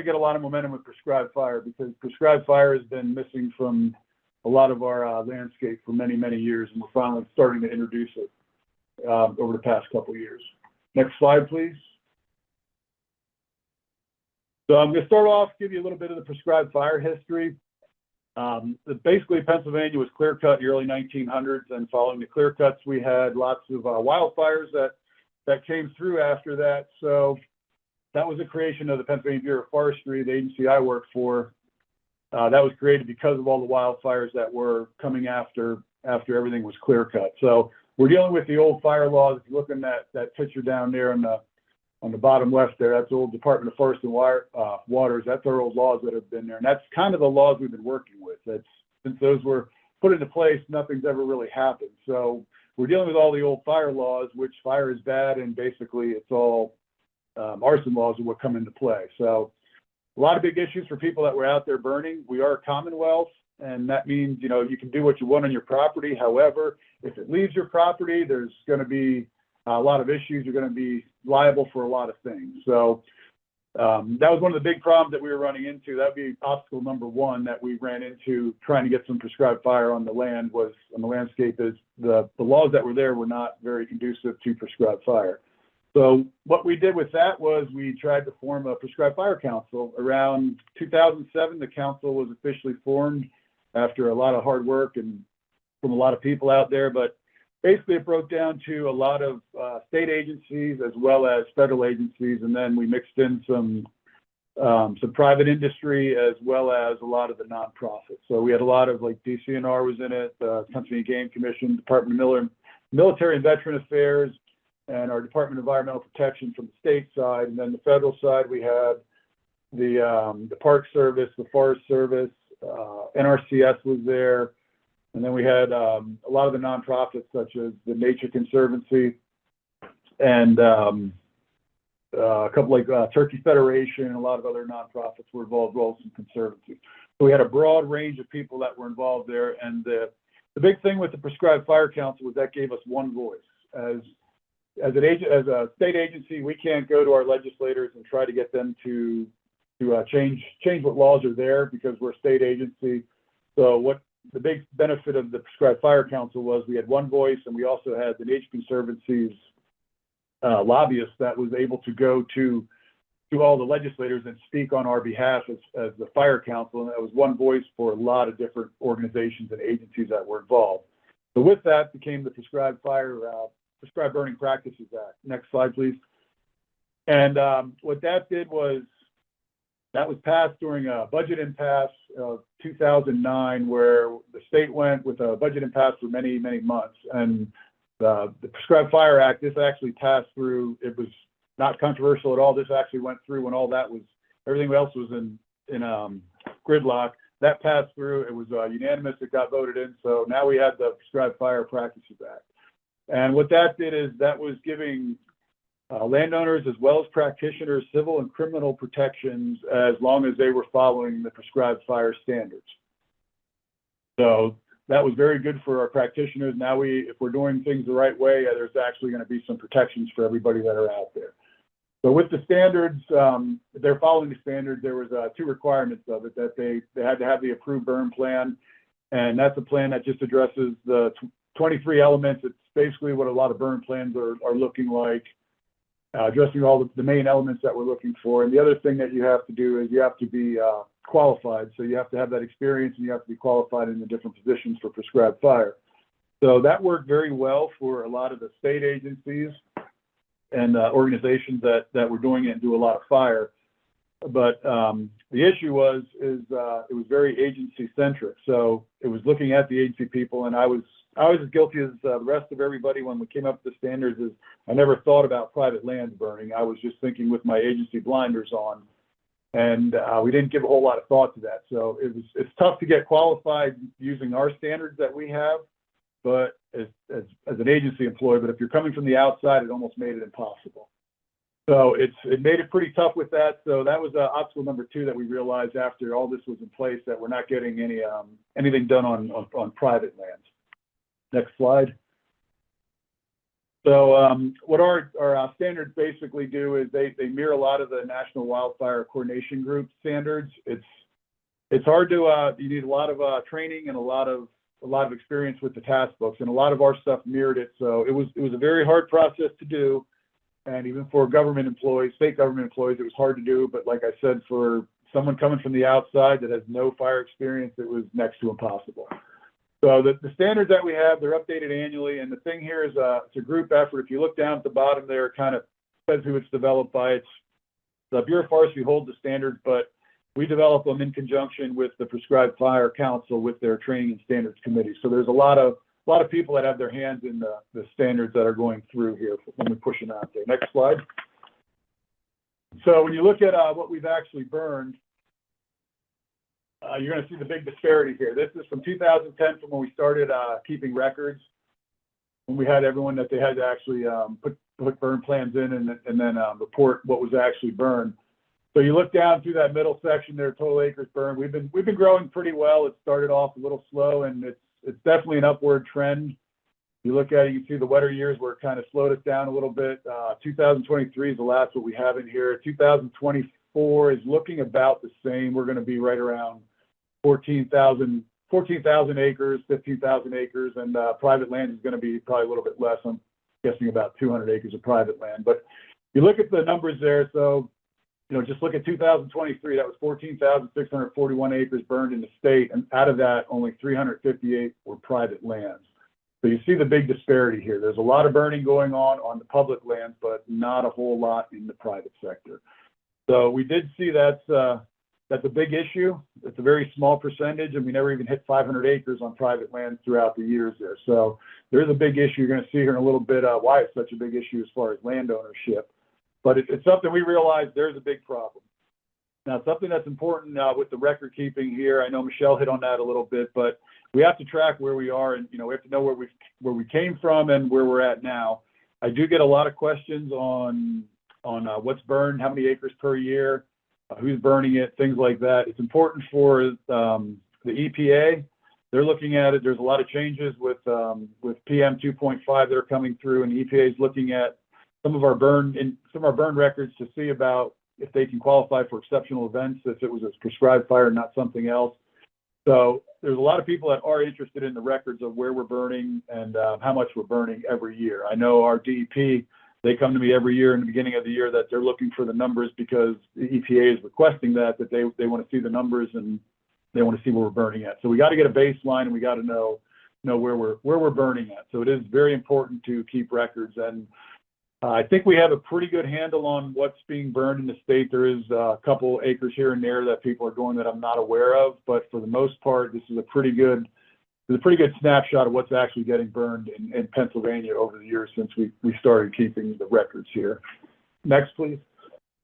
get a lot of momentum with prescribed fire, because prescribed fire has been missing from a lot of our landscape for many, many years, and we're finally starting to introduce it over the past couple of years. Next slide, please. So I'm going to start off, give you a little bit of the prescribed fire history. Basically, Pennsylvania was clear cut in the early 1900s, and following the clear cuts, we had lots of wildfires that came through after that. So that was the creation of the Pennsylvania Bureau of Forestry, the agency I work for. That was created because of all the wildfires that were coming after everything was clear cut. So we're dealing with the old fire laws. If you're looking at that picture down there on the bottom left there, that's the old Department of Forest and Waters. That's our old laws that have been there. And that's kind of the laws we've been working with. Since those were put into place, nothing's ever really happened. So we're dealing with all the old fire laws, which fire is bad, and basically it's all arson laws are what come into play. So a lot of big issues for people that were out there burning. We are a commonwealth, and that means, you can do what you want on your property. However, if it leaves your property, there's going to be a lot of issues. You're going to be liable for a lot of things. So that was one of the big problems that we were running into. That would be obstacle number one that we ran into trying to get some prescribed fire on the landscape is the laws that were there were not very conducive to prescribed fire. So what we did with that was we tried to form a prescribed fire council. Around 2007, the council was officially formed after a lot of hard work and from a lot of people out there. But basically, it broke down to a lot of state agencies as well as federal agencies, and then we mixed in some private industry as well as a lot of the nonprofits. So we had a lot of DCNR was in it, the Pennsylvania Game Commission, Department of Military and Veteran Affairs, and our Department of Environmental Protection from the state side. And then the federal side, we had the Park Service, the Forest Service, NRCS was there. And then we had a lot of the nonprofits, such as the Nature Conservancy and a couple Turkey Federation, and a lot of other nonprofits were involved, as well as some conservancies. So we had a broad range of people that were involved there. And the big thing with the Prescribed Fire Council was that gave us one voice. As a state agency, we can't go to our legislators and try to get them to change what laws are there, because we're a state agency. So what the big benefit of the Prescribed Fire Council was, we had one voice, and we also had the Nature Conservancy's lobbyists that was able to go to all the legislators and speak on our behalf as the Fire Council, and that was one voice for a lot of different organizations and agencies that were involved. So with that became the Prescribed Burning Practices Act. Next slide, please. And what that did was, that was passed during a budget impasse of 2009, where the state went with a budget impasse for many, many months. And the Prescribed Fire Act, this actually passed through. It was not controversial at all. This actually went through when everything else was in gridlock. That passed through. It was unanimous. It got voted in. So now we have the Prescribed Fire Practices Act. And what that did is that was giving landowners as well as practitioners civil and criminal protections as long as they were following the prescribed fire standards. So that was very good for our practitioners. Now if we're doing things the right way, there's actually going to be some protections for everybody that are out there. So with the standards, if they're following the standards, there was two requirements of it, that they had to have the approved burn plan. And that's a plan that just addresses the 23 elements. It's basically what a lot of burn plans are looking like, addressing all the main elements that we're looking for. And the other thing that you have to do is you have to be qualified. So you have to have that experience, and you have to be qualified in the different positions for prescribed fire. So that worked very well for a lot of the state agencies and organizations that were doing it and do a lot of fire. But the issue it was very agency centric. So it was looking at the agency people, and I was as guilty as the rest of everybody when we came up with the standards. Is I never thought about private land burning. I was just thinking with my agency blinders on, and we didn't give a whole lot of thought to that. So it's tough to get qualified using our standards that we have. but as an agency employee, but if you're coming from the outside, it almost made it impossible. So it made it pretty tough with that. So that was obstacle number 2 that we realized after all this was in place, that we're not getting anything done on private lands. Next slide. So what our standards basically do is they mirror a lot of the National Wildfire Coordination Group standards. It's hard to you need a lot of training and a lot of experience with the task books, and a lot of our stuff mirrored it. So it was a very hard process to do. And even for government employees, state government employees, it was hard to do. But like I said, for someone coming from the outside that has no fire experience, it was next to impossible. So the standards that we have, they're updated annually. And the thing here is it's a group effort. If you look down at the bottom there, it kind of says who it's developed by. It's the Bureau of Forestry holds the standards, but we develop them in conjunction with the Prescribed Fire Council with their training and standards committee. So there's a lot of people that have their hands in the standards that are going through here when we push them out there. Next slide. So when you look at what we've actually burned, you're going to see the big disparity here. This is from 2010, from when we started keeping records, when we had everyone that they had to actually put burn plans in and then report what was actually burned. So you look down through that middle section there, total acres burned. We've been growing pretty well. It started off a little slow, and it's definitely an upward trend. You look at it, you see the wetter years where it kind of slowed us down a little bit. 2023 is the last what we have in here. 2024 is looking about the same. We're going to be right around 14,000 acres, 15,000 acres, and private land is going to be probably a little bit less. I'm guessing about 200 acres of private land. But you look at the numbers there, so just look at 2023, that was 14,641 acres burned in the state, and out of that, only 358 were private lands. So you see the big disparity here. There's a lot of burning going on the public lands, but not a whole lot in the private sector. So we did see that's a big issue. It's a very small percentage, and we never even hit 500 acres on private land throughout the years there. So there's a big issue. You're going to see here in a little bit why it's such a big issue as far as land ownership. But it's something we realize there's a big problem. Now, something that's important with the record keeping here, I know Michelle hit on that a little bit, but we have to track where we are, and we have to know where we came from and where we're at now. I do get a lot of questions on what's burned, how many acres per year, who's burning it, things like that. It's important for the EPA. They're looking at it. There's a lot of changes with PM 2.5 that are coming through, and the EPA is looking at some of our burn records to see about if they can qualify for exceptional events, if it was a prescribed fire, not something else. So there's a lot of people that are interested in the records of where we're burning and how much we're burning every year. I know our DEP, they come to me every year in the beginning of the year that they're looking for the numbers because the EPA is requesting that they want to see the numbers and they want to see where we're burning at. So we got to get a baseline, and we got to know where we're burning at. So it is very important to keep records, and I think we have a pretty good handle on what's being burned in the state. There is a couple acres here and there that people are going that I'm not aware of, but for the most part, this is a pretty good snapshot of what's actually getting burned in Pennsylvania over the years since we started keeping the records here. Next, please.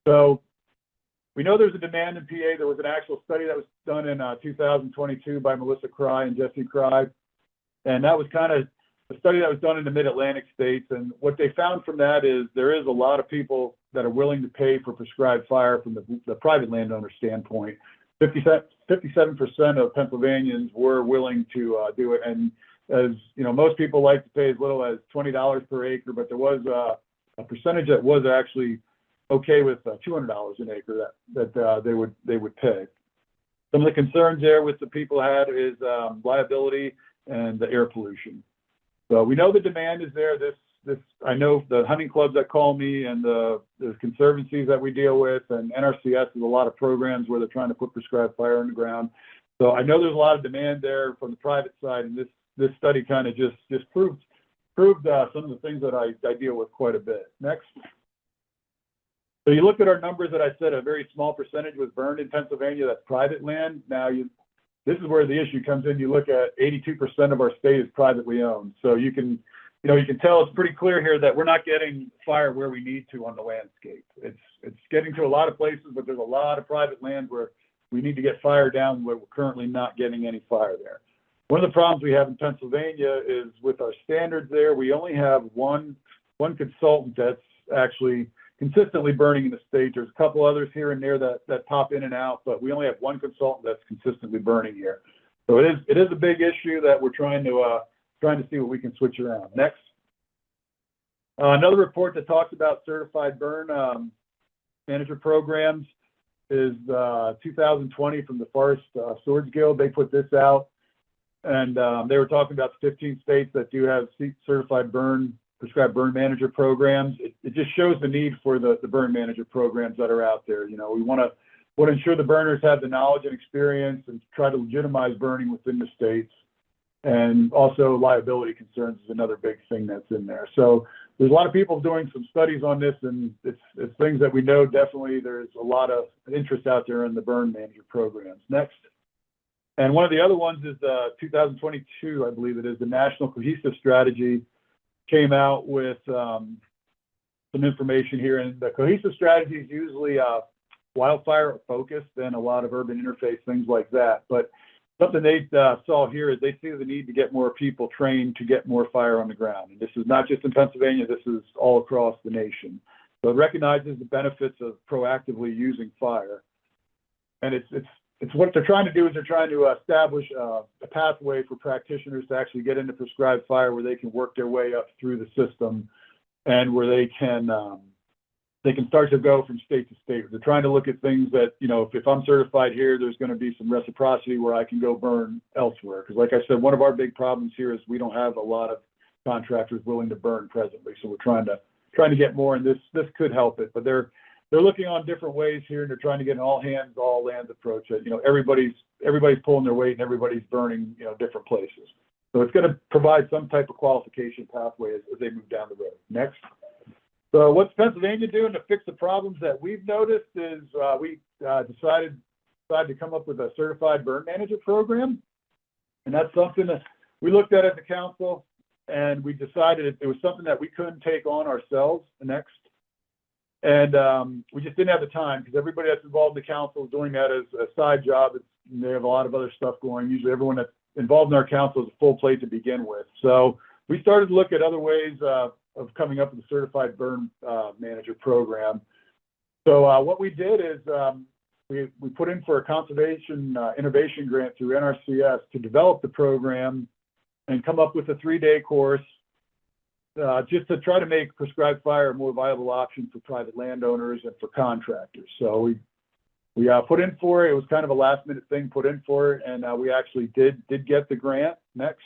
So we know there's a demand in PA. There was an actual study that was done in 2022 by Melissa Cry and Jesse Cry, and that was kind of a study that was done in the mid-Atlantic states. And what they found from that is there is a lot of people that are willing to pay for prescribed fire from the private landowner standpoint. 57% of Pennsylvanians were willing to do it. And as most people like to pay as little as $20 per acre, but there was a percentage that was actually okay with $200 an acre that they would pay. Some of the concerns there with the people had is liability and the air pollution. So we know the demand is there. I know the hunting clubs that call me and the conservancies that we deal with, and NRCS has a lot of programs where they're trying to put prescribed fire in the ground. So I know there's a lot of demand there from the private side, and this study kind of just proved some of the things that I deal with quite a bit. Next. So you look at our numbers that I said a very small percentage was burned in Pennsylvania. That's private land. Now this is where the issue comes in. You look at 82% of our state is privately owned. So you can tell it's pretty clear here that we're not getting fire where we need to on the landscape. It's getting to a lot of places, but there's a lot of private land where we need to get fire down where we're currently not getting any fire there. One of the problems we have in Pennsylvania is with our standards there, we only have one consultant that's actually consistently burning in the state. There's a couple others here and there that pop in and out, but we only have one consultant that's consistently burning here. So it is a big issue that we're trying to see what we can switch around. Next. Another report that talks about certified burn manager programs is 2020 from the Forest Swords Guild. They put this out, and they were talking about the 15 states that do have certified prescribed burn manager programs. It just shows the need for the burn manager programs that are out there. You know, we want to ensure the burners have the knowledge and experience and try to legitimize burning within the states. And also liability concerns is another big thing that's in there. So there's a lot of people doing some studies on this, and it's things that we know definitely there's a lot of interest out there in the burn manager programs. Next. And one of the other ones is 2022, I believe it is, the National Cohesive Strategy came out with some information here. And the cohesive strategy is usually wildfire focused and a lot of urban interface, things like that. But something they saw here is they see the need to get more people trained to get more fire on the ground. And this is not just in Pennsylvania, this is all across the nation. So it recognizes the benefits of proactively using fire. And it's what they're trying to do is they're trying to establish a pathway for practitioners to actually get into prescribed fire where they can work their way up through the system and where they can start to go from state to state. They're trying to look at things that, you know, if I'm certified here, there's going to be some reciprocity where I can go burn elsewhere. Because like I said, one of our big problems here is we don't have a lot of contractors willing to burn presently. So we're trying to get more, and this could help it. But they're looking on different ways here, and they're trying to get an all hands, all lands approach. You know, everybody's pulling their weight and everybody's burning, you know, different places. So it's going to provide some type of qualification pathway as they move down the road. Next. So what's Pennsylvania doing to fix the problems that we've noticed is we decided to come up with a certified burn manager program. And that's something that we looked at as a council, and we decided it was something that we couldn't take on ourselves next. And we just didn't have the time because everybody that's involved in the council is doing that as a side job. They have a lot of other stuff going. Usually everyone that's involved in our council is a full plate to begin with. So we started to look at other ways of coming up with a certified burn manager program. So what we did is we put in for a conservation innovation grant through NRCS to develop the program and come up with a 3-day course just to try to make prescribed fire a more viable option for private landowners and for contractors. So we put in for it. It was kind of a last minute thing, put in for it, and we actually did get the grant next.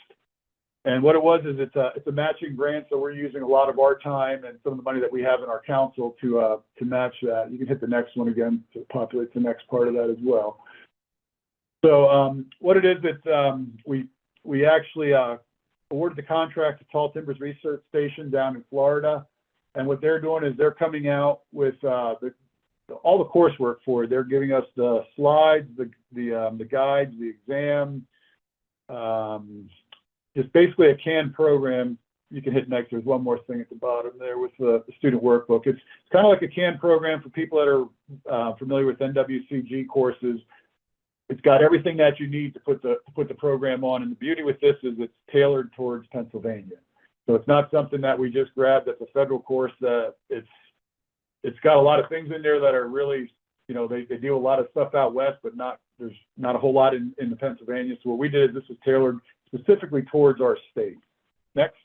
And what it was is it's a matching grant, so we're using a lot of our time and some of the money that we have in our council to match that. You can hit the next one again to populate the next part of that as well. So what it is that we actually awarded the contract to Tall Timbers Research Station down in Florida, and what they're doing is they're coming out with all the coursework for it. They're giving us the slides, the guides, the exam. It's basically a canned program. You can hit next. There's one more thing at the bottom there with the student workbook. It's kind of like a canned program for people that are familiar with NWCG courses. It's got everything that you need to put the program on. And the beauty with this is it's tailored towards Pennsylvania. So it's not something that we just grabbed. That's a federal course. It's got a lot of things in there that are really, you know, they do a lot of stuff out west, but there's not a whole lot in the Pennsylvania. So what we did is this is tailored specifically towards our state. Next.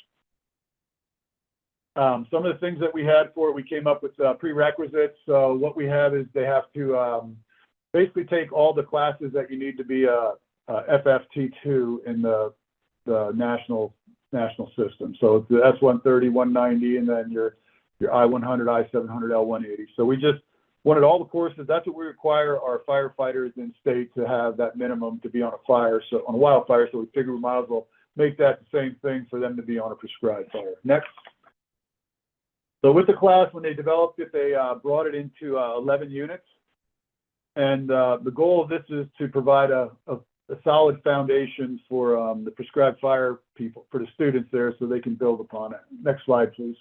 Some of the things that we had for it, we came up with prerequisites. So what we have is they have to basically take all the classes that you need to be a FFT2 in the national system. So it's the S130, 190, and then your I-100, I-700, L-180. So we just wanted all the courses. That's what we require our firefighters in state to have, that minimum to be on a fire, so on a wildfire. So we figured we might as well make that the same thing for them to be on a prescribed fire. Next. So with the class, when they developed it, they brought it into 11 units. And the goal of this is to provide a solid foundation for the prescribed fire people, for the students there, so they can build upon it. Next slide, please.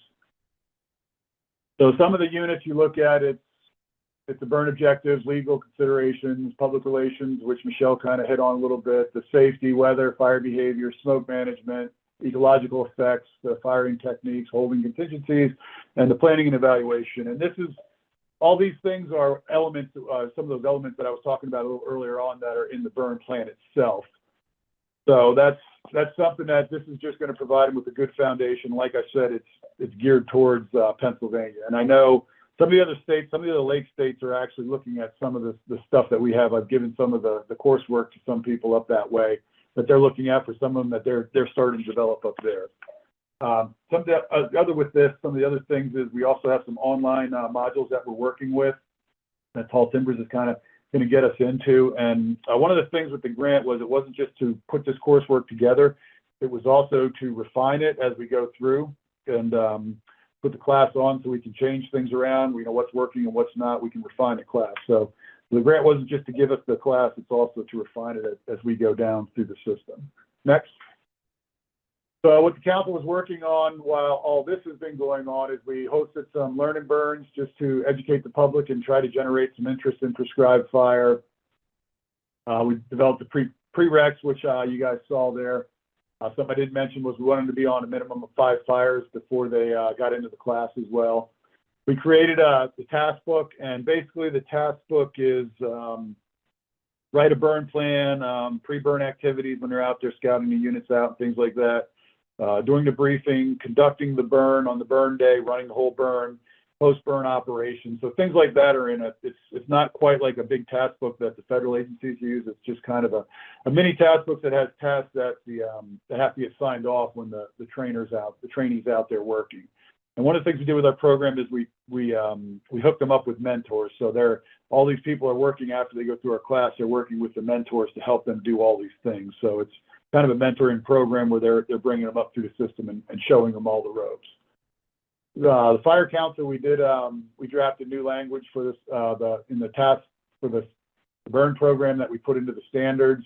So some of the units you look at, It's the burn objectives, legal considerations, public relations, which Michelle kind of hit on a little bit, the safety, weather, fire behavior, smoke management, ecological effects, the firing techniques, holding contingencies, and the planning and evaluation. And all these things are elements, some of those elements that I was talking about a little earlier on that are in the burn plan itself. So that's something that this is just going to provide them with a good foundation. Like I said, it's geared towards Pennsylvania. And I know some of the other states, some of the other lake states are actually looking at some of the stuff that we have. I've given some of the coursework to some people up that way that they're looking at for some of them that they're starting to develop up there. Some of the other things is we also have some online modules that we're working with that Tall Timbers is kind of going to get us into. And one of the things with the grant was it wasn't just to put this coursework together, it was also to refine it as we go through and put the class on so we can change things around. We know what's working and what's not. We can refine the class. So the grant wasn't just to give us the class, it's also to refine it as we go down through the system. Next. So what the council was working on while all this has been going on is we hosted some learn and burns just to educate the public and try to generate some interest in prescribed fire. We developed the prereqs, which you guys saw there. Something I didn't mention was we wanted to be on a minimum of 5 fires before they got into the class as well. We created the task book, and basically the task book is write a burn plan, pre-burn activities when they're out there scouting the units out and things like that. Doing the briefing, conducting the burn on the burn day, running the whole burn, post-burn operations. So things like that are in it. It's not quite like a big task book that the federal agencies use. It's just kind of a mini task book that has tasks that that have to get signed off when the trainees out there working. And one of the things we did with our program is we hooked them up with mentors. So all these people are working after they go through our class. They're working with the mentors to help them do all these things. So it's kind of a mentoring program where they're bringing them up through the system and showing them all the ropes. The fire council, we drafted new language for this in the task for the burn program that we put into the standards.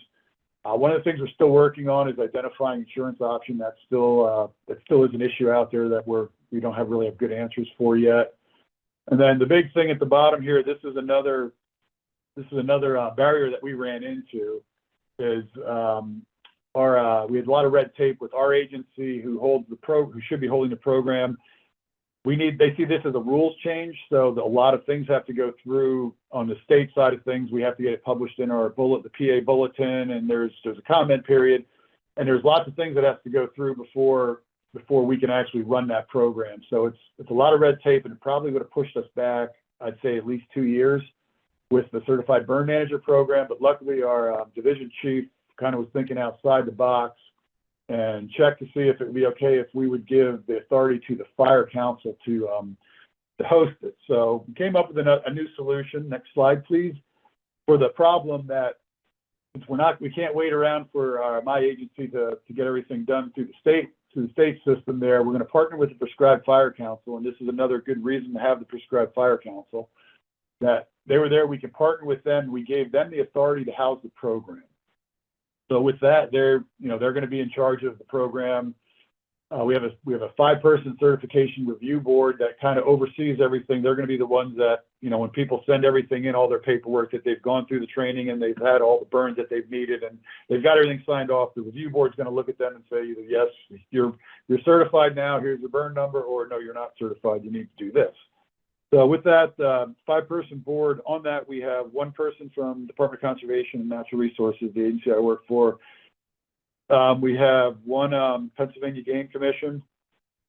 One of the things we're still working on is identifying insurance option. That still is an issue out there that we don't really have good answers for yet. And then the big thing at the bottom here, this is another barrier that we ran into is we had a lot of red tape with our agency who should be holding the program. They see this as a rules change, so a lot of things have to go through on the state side of things. We have to get it published in our the PA bulletin, and there's a comment period, and there's lots of things that have to go through before we can actually run that program. So it's a lot of red tape, and it probably would have pushed us back, I'd say at least 2 years with the Certified Burn Manager program. But luckily, our division chief kind of was thinking outside the box and checked to see if it would be okay if we would give the authority to the fire council to host it. So we came up with a new solution. Next slide, please. For the problem that we can't wait around for my agency to get everything done through the state system there. We're going to partner with the Prescribed Fire Council, and this is another good reason to have the Prescribed Fire Council. That they were there, we can partner with them. We gave them the authority to house the program. So with that, they're going to be in charge of the program. We have a 5-person certification review board that kind of oversees everything. They're going to be the ones that, when people send everything in, all their paperwork that they've gone through the training and they've had all the burns that they've needed and they've got everything signed off. The review board's going to look at them and say either, yes, you're certified now, here's your burn number, or no, you're not certified, you need to do this. So with that 5-person board, on that we have 1 person from Department of Conservation and Natural Resources, the agency I work for. We have 1 Pennsylvania Game Commission,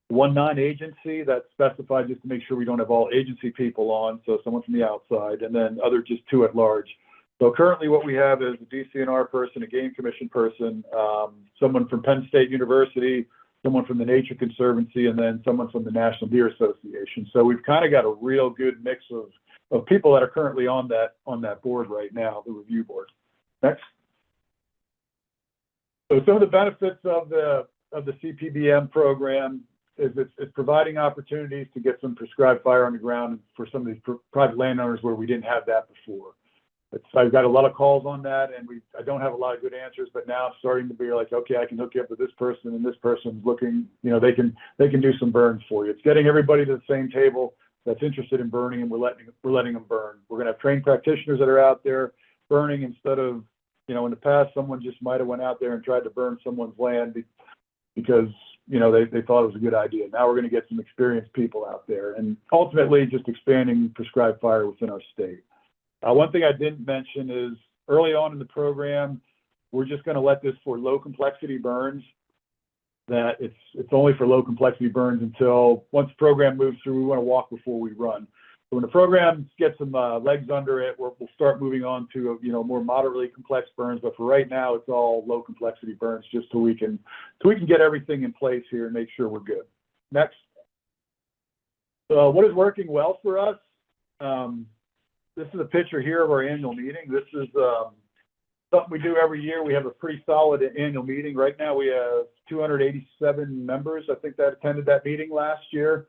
1 non-agency that's specified just to make sure we don't have all agency people on, so someone from the outside, and then just 2 at large. So currently what we have is a DCNR person, a Game Commission person, someone from Penn State University, someone from the Nature Conservancy, and then someone from the National Deer Association. So we've kind of got a real good mix of people that are currently on that board right now, the review board. Next. So some of the benefits of the CPBM program is it's providing opportunities to get some prescribed fire on the ground for some of these private landowners where we didn't have that before. I've got a lot of calls on that, and I don't have a lot of good answers, but now it's starting to be like, okay, I can hook you up with this person, and this person's looking, they can do some burns for you. It's getting everybody to the same table that's interested in burning, and we're letting them burn. We're going to have trained practitioners that are out there burning instead of, in the past, someone just might have went out there and tried to burn someone's land because, they thought it was a good idea. Now we're going to get some experienced people out there and ultimately just expanding prescribed fire within our state. One thing I didn't mention is early on in the program, we're just going to let this for low complexity burns, that it's only for low complexity burns until once the program moves through, we want to walk before we run. So when the program gets some legs under it, we'll start moving on to, more moderately complex burns. But for right now, it's all low complexity burns just so we can get everything in place here and make sure we're good. Next. So what is working well for us? This is a picture here of our annual meeting. This is something we do every year. We have a pretty solid annual meeting. Right now we have 287 members, I think, that attended that meeting last year.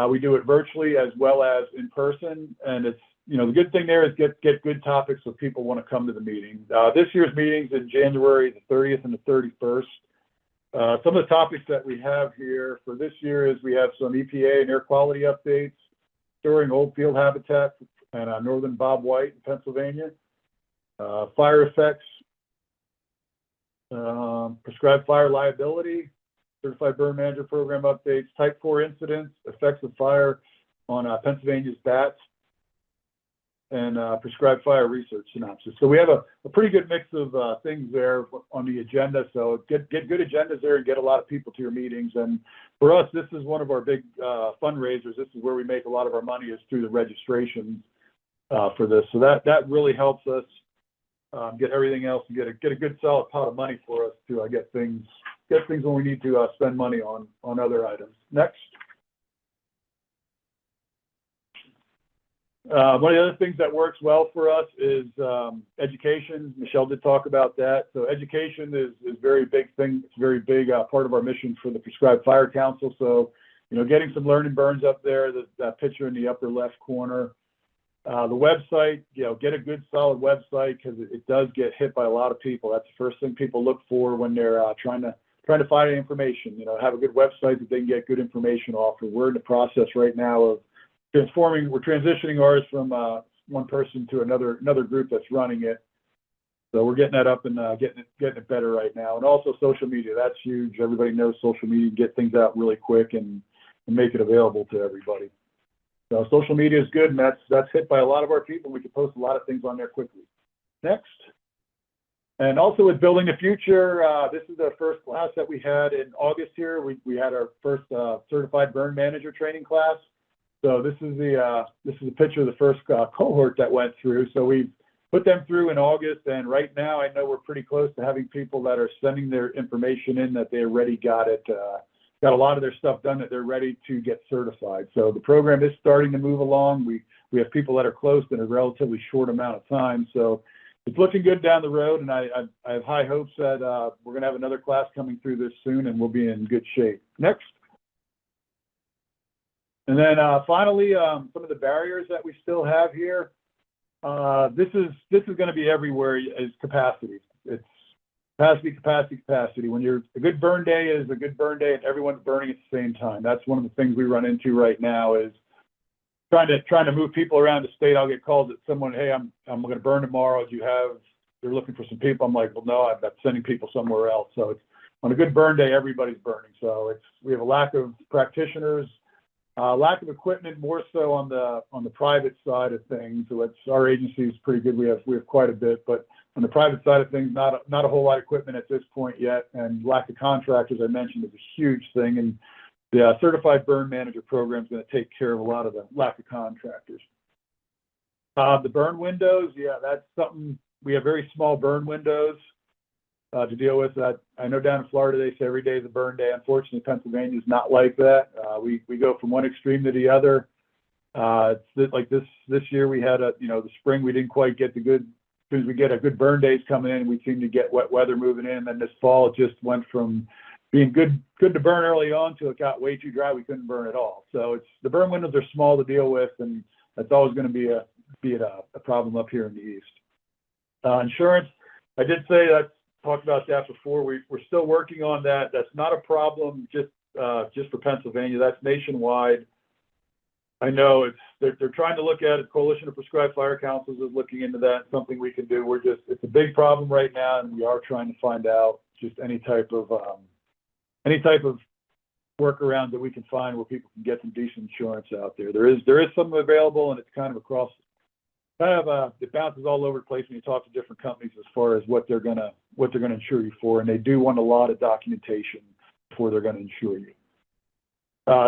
We do it virtually as well as in person, and it's, the good thing there is get good topics so people want to come to the meeting. This year's meeting's in January the 30th and the 31st. Some of the topics that we have here for this year is we have some EPA and air quality updates, restoring old field habitat and northern bobwhite in Pennsylvania, fire effects, prescribed fire liability, certified burn manager program updates, type 4 incidents, effects of fire on Pennsylvania's bats, and prescribed fire research synopsis. So we have a pretty good mix of things there on the agenda. So get good agendas there and get a lot of people to your meetings. And for us, this is one of our big fundraisers. This is where we make a lot of our money, is through the registrations for this. So that really helps us get everything else and get a good solid pot of money for us to get things when we need to spend money on other items. Next. One of the other things that works well for us is education. Michelle did talk about that. So education is a very big thing. It's a very big part of our mission for the Prescribed Fire Council. So, getting some learning burns up there, that picture in the upper left corner. The website, get a good solid website, because it does get hit by a lot of people. That's the first thing people look for when they're trying to find information. Have a good website that they can get good information off of. We're in the process right now of we're transitioning ours from one person to another group that's running it. So we're getting that up and getting it better right now. And also social media, that's huge. Everybody knows social media, get things out really quick and make it available to everybody. So social media is good, and that's hit by a lot of our people. We can post a lot of things on there quickly. Next. And also with Building the Future, this is the first class that we had in August here. We had our first certified burn manager training class. So this is a picture of the first cohort that went through. So we put them through in August, and right now I know we're pretty close to having people that are sending their information in that they already got a lot of their stuff done, that they're ready to get certified. So the program is starting to move along. We have people that are close in a relatively short amount of time. So it's looking good down the road, and I have high hopes that we're going to have another class coming through this soon, and we'll be in good shape. Next. And then finally, some of the barriers that we still have here. This is going to be everywhere, is capacity. It's capacity. When a good burn day is a good burn day and everyone's burning at the same time. That's one of the things we run into right now, is trying to move people around the state. I'll get calls at someone, hey, I'm going to burn tomorrow. They're looking for some people. I'm like, well, no, I'm sending people somewhere else. So it's on a good burn day, everybody's burning. So we have a lack of practitioners. Lack of equipment, more so on the private side of things. So our agency is pretty good. We have quite a bit, but on the private side of things, not a whole lot of equipment at this point yet. And lack of contractors, I mentioned, is a huge thing. And the certified burn manager program is going to take care of a lot of the lack of contractors. The burn windows, that's something. We have very small burn windows to deal with. I know down in Florida they say every day is a burn day. Unfortunately, Pennsylvania is not like that. We go from one extreme to the other. It's like this year we had the spring we didn't quite get the good. As soon as we get a good burn days coming in, we seem to get wet weather moving in. And then this fall it just went from being good to burn early on to it got way too dry. We couldn't burn at all. So the burn windows are small to deal with, and that's always going to be a problem up here in the east. Insurance, I did say that. Talked about that before. We're still working on that. That's not a problem just for Pennsylvania. That's nationwide. I know they're trying to look at it. Coalition of Prescribed Fire Councils is looking into that. Something we can do. It's a big problem right now, and we are trying to find out just any type of workaround that we can find where people can get some decent insurance out there. There is some available, and it's kind of across. It bounces all over the place when you talk to different companies as far as what they're gonna insure you for, and they do want a lot of documentation before they're gonna insure you.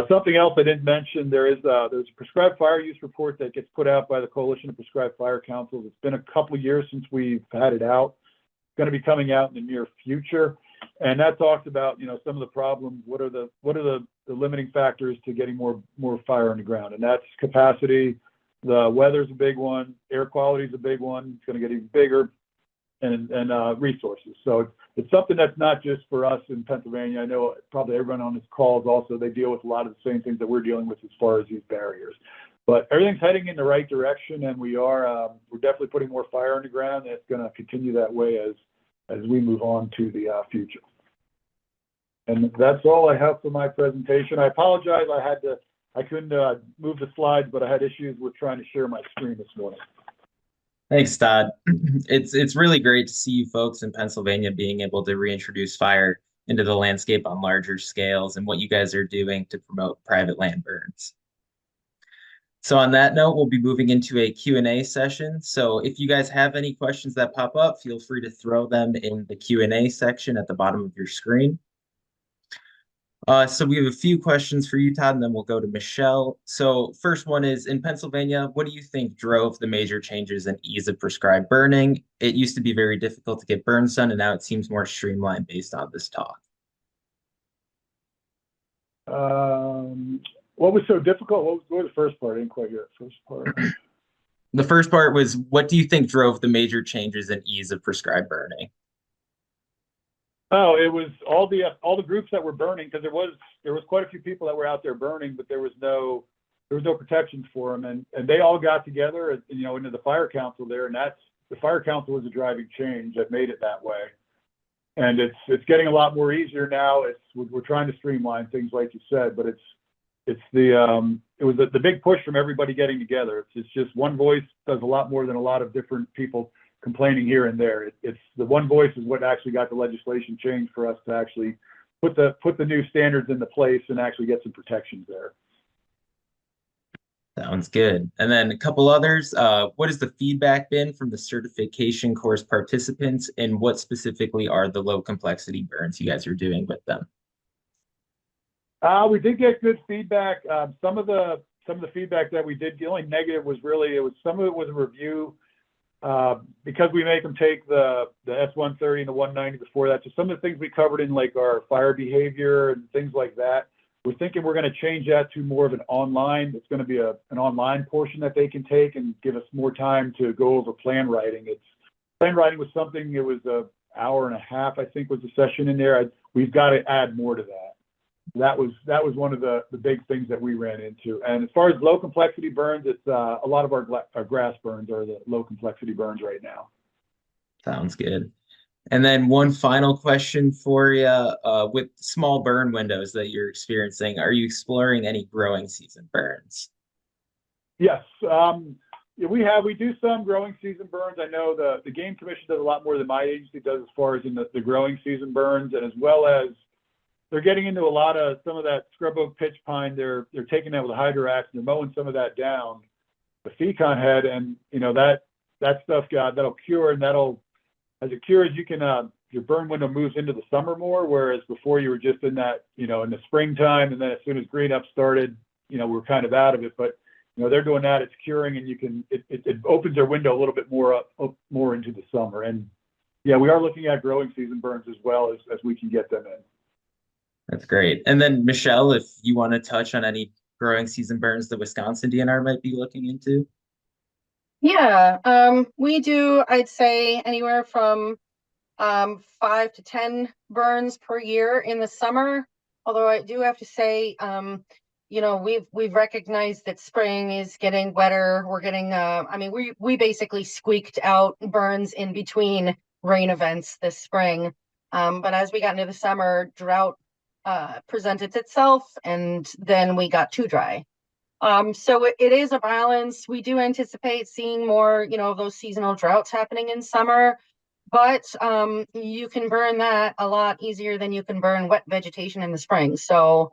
Something else I didn't mention, there's a prescribed fire use report that gets put out by the Coalition of Prescribed Fire Councils. It's been a couple of years since we've had it out. It's going to be coming out in the near future, and that talks about some of the problems. What are the limiting factors to getting more fire on the ground? And that's capacity. The weather's a big one. Air quality is a big one. It's going to get even bigger, and resources. So it's something that's not just for us in Pennsylvania. I know probably everyone on this call is also, they deal with a lot of the same things that we're dealing with as far as these barriers. But everything's heading in the right direction, and we're definitely putting more fire on the ground, and it's going to continue that way as we move on to the future. And that's all I have for my presentation. I apologize. I couldn't move the slides, but I had issues with trying to share my screen this morning. Thanks, Todd. It's really great to see you folks in Pennsylvania being able to reintroduce fire into the landscape on larger scales and what you guys are doing to promote private land burns. So on that note, we'll be moving into a Q&A session. So if you guys have any questions that pop up, feel free to throw them in the Q&A section at the bottom of your screen. So we have a few questions for you, Todd, and then we'll go to Michelle. So first one is, in Pennsylvania, what do you think drove the major changes in ease of prescribed burning? It used to be very difficult to get burns done, and now it seems more streamlined based on this talk. What was so difficult? What was the first part? I didn't quite hear the first part. The first part was, what do you think drove the major changes in ease of prescribed burning? Oh, it was all the groups that were burning, because there was quite a few people that were out there burning, but there was no protections for them, and they all got together, into the fire council there, and the fire council was a driving change that made it that way, and it's getting a lot more easier now. We're trying to streamline things like you said, but it was the big push from everybody getting together. It's just one voice does a lot more than a lot of different people complaining here and there. It's the one voice is what actually got the legislation changed for us to actually put the new standards into place and actually get some protections there. Sounds good. And then a couple others. What has the feedback been from the certification course participants, and what specifically are the low complexity burns you guys are doing with them? We did get good feedback. Some of the feedback that we did, the only negative was really, some of it was a review. Because we make them take the S-130 and the 190 before that. So some of the things we covered in like our fire behavior and things like that, we're thinking we're going to change that to more of an online. It's going to be an online portion that they can take and give us more time to go over plan writing. Plan writing was something, it was an hour and a half, I think, was the session in there. We've got to add more to that. That was one of the big things that we ran into. And as far as low complexity burns, it's a lot of our grass burns are the low complexity burns right now. Sounds good. And then one final question for you. With small burn windows that you're experiencing, are you exploring any growing season burns? Yes. We do some growing season burns. I know the Game Commission does a lot more than my agency does as far as in the growing season burns, and as well as they're getting into some of that scrub oak pitch pine. They're taking that with a hydroax and they're mowing some of that down, the FECON head, and that stuff that'll cure, and as it cures, you can your burn window moves into the summer more, whereas before you were just in that in the springtime, and then as soon as green up started, we're kind of out of it. But they're doing that, it's curing, and it opens their window a little bit more up more into the summer. And yeah, we are looking at growing season burns as well as we can get them in. That's great. And then Michelle, if you want to touch on any growing season burns the Wisconsin DNR might be looking into. Yeah, we do, I'd say, anywhere from 5 to 10 burns per year in the summer. Although I do have to say, we've recognized that spring is getting wetter. We're getting, we basically squeaked out burns in between rain events this spring. But as we got into the summer, drought presented itself, and then we got too dry. So it is a balance. We do anticipate seeing more, of those seasonal droughts happening in summer, but you can burn that a lot easier than you can burn wet vegetation in the spring. So,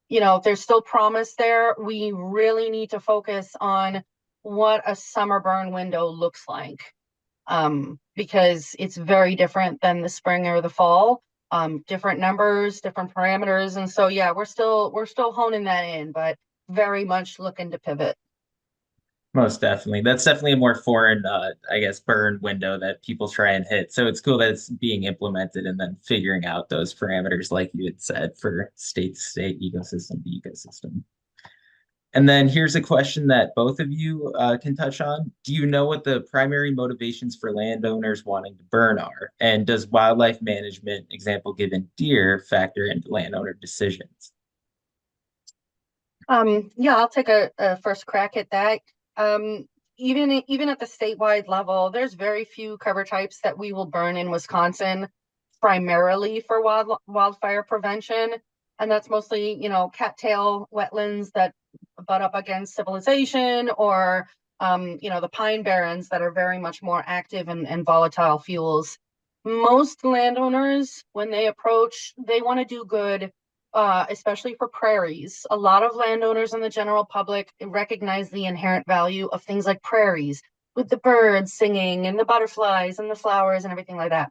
there's still promise there. We really need to focus on what a summer burn window looks like, because it's very different than the spring or the fall. Different numbers, different parameters, and so yeah, we're still honing that in, but very much looking to pivot. Most definitely. That's definitely a more foreign, I guess, burn window that people try and hit. So it's cool that it's being implemented and then figuring out those parameters, like you had said, for state to state, ecosystem to ecosystem. And then here's a question that both of you can touch on. Do you know what the primary motivations for landowners wanting to burn are? And does wildlife management, example given deer, factor into landowner decisions? Yeah, I'll take a first crack at that. Even at the statewide level, there's very few cover types that we will burn in Wisconsin, primarily for wildfire prevention, and that's mostly cattail wetlands that butt up against civilization, or the pine barrens that are very much more active and volatile fuels. Most landowners, when they approach, they want to do good, especially for prairies. A lot of landowners and the general public recognize the inherent value of things like prairies, with the birds singing and the butterflies and the flowers and everything like that.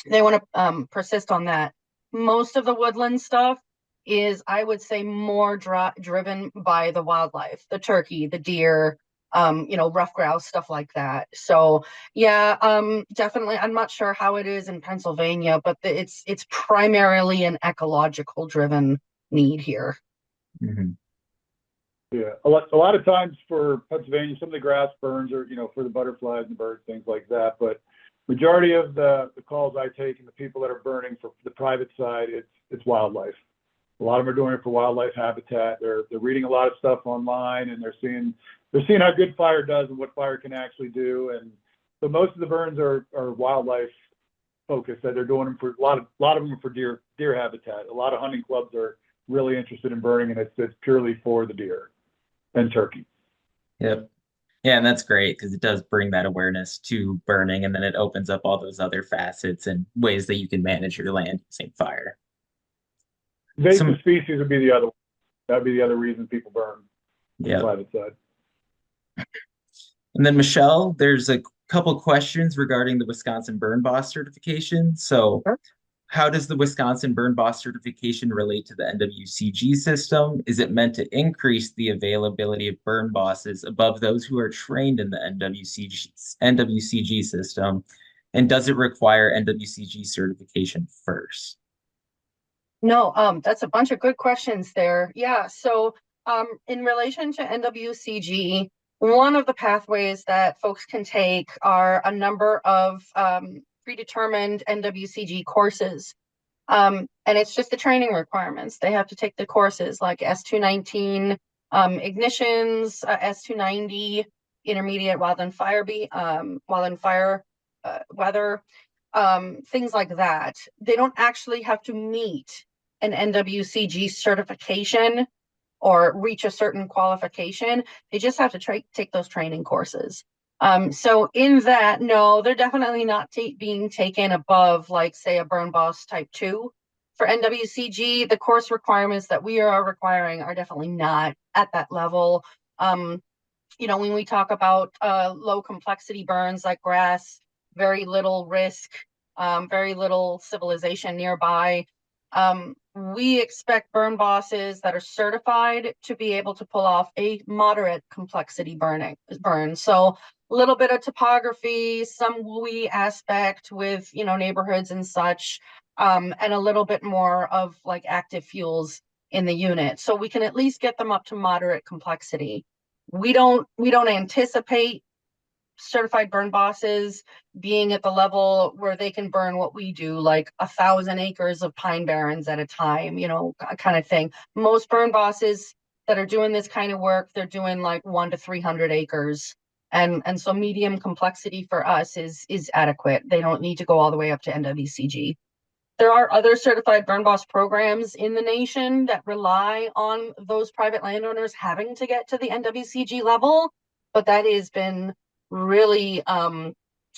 They want to persist on that. Most of the woodland stuff is, I would say, more driven by the wildlife, the turkey, the deer, rough grouse, stuff like that. So yeah, definitely. I'm not sure how it is in Pennsylvania, but it's primarily an ecological driven need here. Mhm. Yeah, a lot of times for Pennsylvania, some of the grass burns are, for the butterflies and birds, things like that. But majority of the calls I take and the people that are burning for the private side, it's wildlife. A lot of them are doing it for wildlife habitat. They're reading a lot of stuff online, and they're seeing how good fire does and what fire can actually do. And so most of the burns are wildlife focused. That they're doing them for a lot of them are for deer habitat. A lot of hunting clubs are really interested in burning, and it's purely for the deer and turkey. Yep. Yeah, and that's great because it does bring that awareness to burning, and then it opens up all those other facets and ways that you can manage your land using fire. Invasive species would be the other. That'd be the other reason people burn on the Yeah. private side. And then Michelle, there's a couple questions regarding the Wisconsin Burn Boss certification. So Sure. how does the Wisconsin Burn Boss certification relate to the NWCG system? Is it meant to increase the availability of burn bosses above those who are trained in the NWCG system? And does it require NWCG certification first? No, that's a bunch of good questions there. Yeah, so in relation to NWCG, one of the pathways that folks can take are a number of predetermined NWCG courses. And it's just the training requirements. They have to take the courses like S219 ignitions, S290 intermediate wildland fire weather, things like that. They don't actually have to meet an NWCG certification or reach a certain qualification. They just have to take those training courses. So in that, no, they're definitely not being taken above, like, say, a Burn Boss Type 2. For NWCG, the course requirements that we are requiring are definitely not at that level. When we talk about low complexity burns like grass, very little risk, very little civilization nearby, we expect burn bosses that are certified to be able to pull off a moderate complexity burn. So a little bit of topography, some WUI aspect with, neighborhoods and such, and a little bit more of like active fuels in the unit. So we can at least get them up to moderate complexity. We don't anticipate certified burn bosses being at the level where they can burn what we do, like 1,000 acres of pine barrens at a time, kind of thing. Most burn bosses that are doing this kind of work, they're doing like 1 to 300 acres. And so medium complexity for us is adequate. They don't need to go all the way up to NWCG. There are other certified burn boss programs in the nation that rely on those private landowners having to get to the NWCG level, but that has been really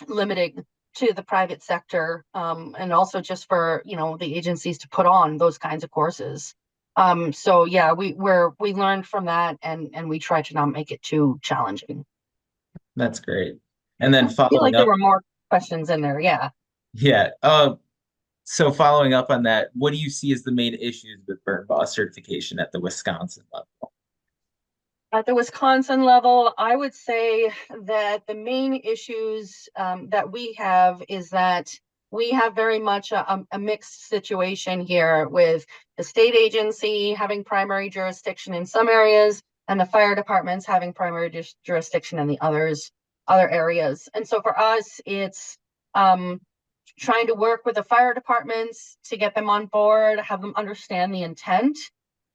limiting to the private sector, and also just for, you know, the agencies to put on those kinds of courses. So yeah, we learned from that, and we try to not make it too challenging. That's great. And then I feel like following there up, were more questions in there. Yeah. yeah. So following up on that, what do you see as the main issues with burn boss certification at the Wisconsin level? At the Wisconsin level, I would say that the main issues that we have is that we have very much a mixed situation here, with the state agency having primary jurisdiction in some areas and the fire departments having primary jurisdiction in the other areas. And so for us, it's trying to work with the fire departments to get them on board, have them understand the intent.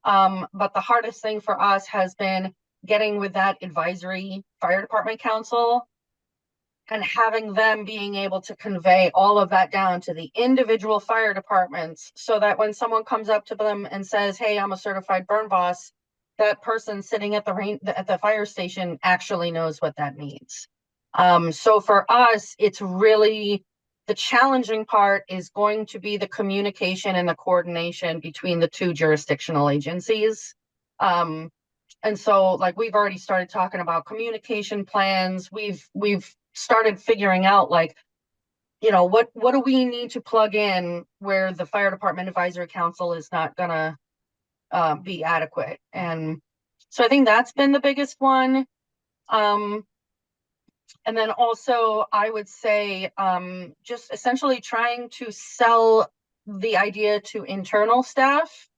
But the hardest thing for us has been getting with that advisory fire department council and having them being able to convey all of that down to the individual fire departments, so that when someone comes up to them and says, hey, I'm a certified burn boss, that person sitting at the fire station actually knows what that means. So for us, it's really, the challenging part is going to be the communication and the coordination between the two jurisdictional agencies. And so, like, we've already started talking about communication plans. We've started figuring out, like, you know, what do we need to plug in where the fire department advisory council is not gonna be adequate. And so I think that's been the biggest one. And then also I would say just essentially trying to sell the idea to internal staff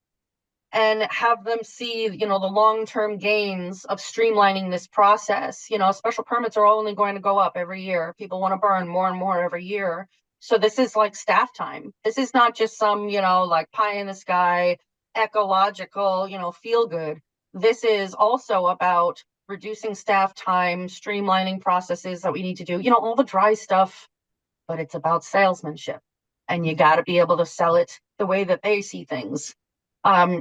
and have them see, you know, the long-term gains of streamlining this process. You know, special permits are only going to go up every year. People want to burn more and more every year. So this is like staff time. This is not just some, you know, like pie in the sky, ecological, you know, feel good. This is also about reducing staff time, streamlining processes that we need to do, you know, all the dry stuff, but it's about salesmanship. And you got to be able to sell it the way that they see things.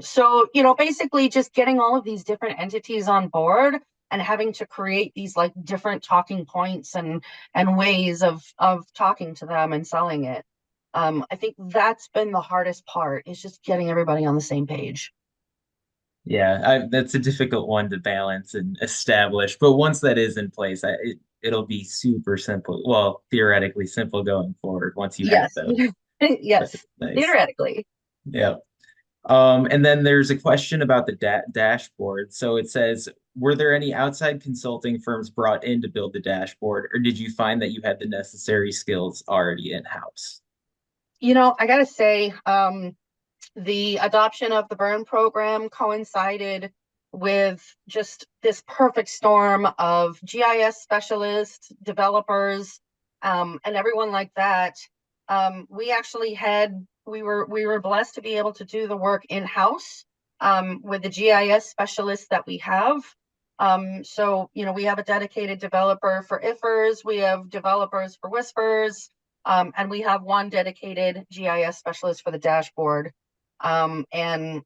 So, you know, basically just getting all of these different entities on board and having to create these like different talking points and ways of talking to them and selling it. I think that's been the hardest part, is just getting everybody on the same page. Yeah, that's a difficult one to balance and establish, but once that is in place, it'll be super simple. Well, theoretically simple going forward once you have Yes. those. Yes. Nice. Theoretically. Yeah. And then there's a question about the dashboard. So it says, were there any outside consulting firms brought in to build the dashboard, or did you find that you had the necessary skills already in-house? You know, I gotta say, the adoption of the burn program coincided with just this perfect storm of GIS specialists, developers, and everyone like that. We actually we were blessed to be able to do the work in-house with the GIS specialists that we have. So, you know, we have a dedicated developer for IFRS, we have developers for Whispers, and we have one dedicated GIS specialist for the dashboard. And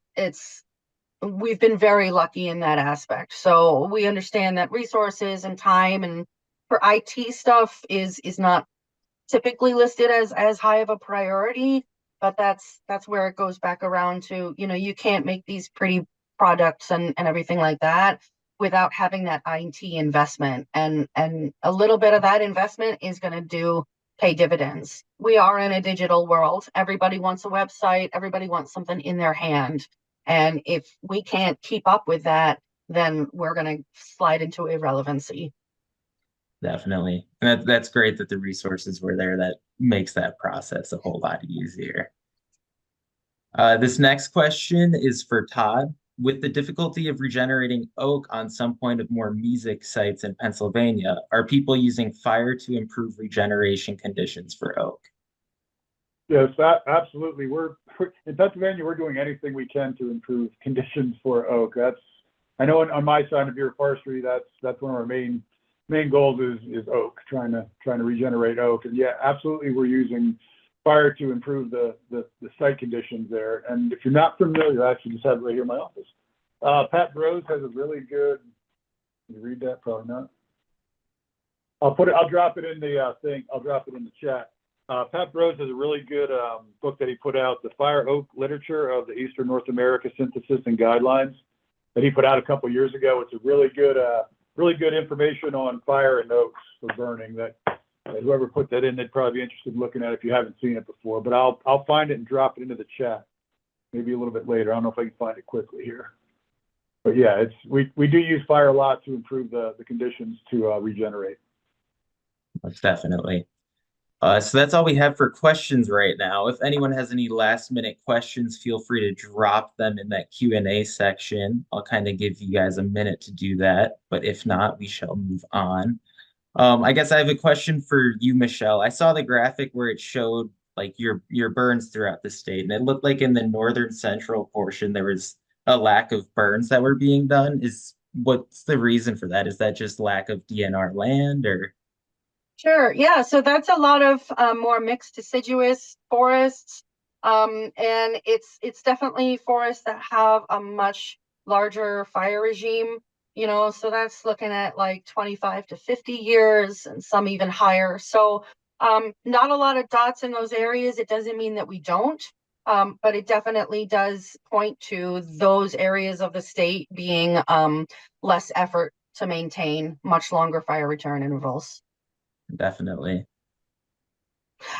we've been very lucky in that aspect. So we understand that resources and time and for IT stuff is not typically listed as high of a priority, but that's where it goes back around to, you know, you can't make these pretty products and everything like that without having that IT investment, and a little bit of that investment is going to pay dividends. We are in a digital world. Everybody wants a website, everybody wants something in their hand, and if we can't keep up with that, then we're going to slide into irrelevancy. Definitely. And that's great that the resources were there. That makes that process a whole lot easier. This next question is for Todd. With the difficulty of regenerating oak on some point of more mesic sites in Pennsylvania, are people using fire to improve regeneration conditions for oak? Yes, absolutely. We're in Pennsylvania. We're doing anything we can to improve conditions for oak. I know on my side of your forestry, that's one of our main goals is oak, trying to regenerate oak. And yeah, absolutely, we're using fire to improve the site conditions there. And if you're not familiar, I actually just have it right here in my office. Pat Bros has a really good, can you read that? Probably not. I'll drop it in the thing. I'll drop it in the chat. Pat Bros has a really good book that he put out, The Fire Oak Literature of the Eastern North America Synthesis and Guidelines, that he put out a couple years ago. It's a really good information on fire and oaks for burning that whoever put that in, they'd probably be interested in looking at if you haven't seen it before. But I'll find it and drop it into the chat maybe a little bit later. I don't know if I can find it quickly here. But yeah, we do use fire a lot to improve the conditions to regenerate. Most definitely. So that's all we have for questions right now. If anyone has any last minute questions, feel free to drop them in that Q&A section. I'll kind of give you guys a minute to do that, but if not, we shall move on. I guess I have a question for you, Michelle. I saw the graphic where it showed like your burns throughout the state, and it looked like in the northern central portion there was a lack of burns that were being done. What's the reason for that? Is that just lack of DNR land or? Sure. Yeah. So that's a lot of more mixed deciduous forests. And it's definitely forests that have a much larger fire regime, so that's looking at like 25 to 50 years and some even higher. So not a lot of dots in those areas. It doesn't mean that we don't, but it definitely does point to those areas of the state being less effort to maintain much longer fire return intervals. Definitely.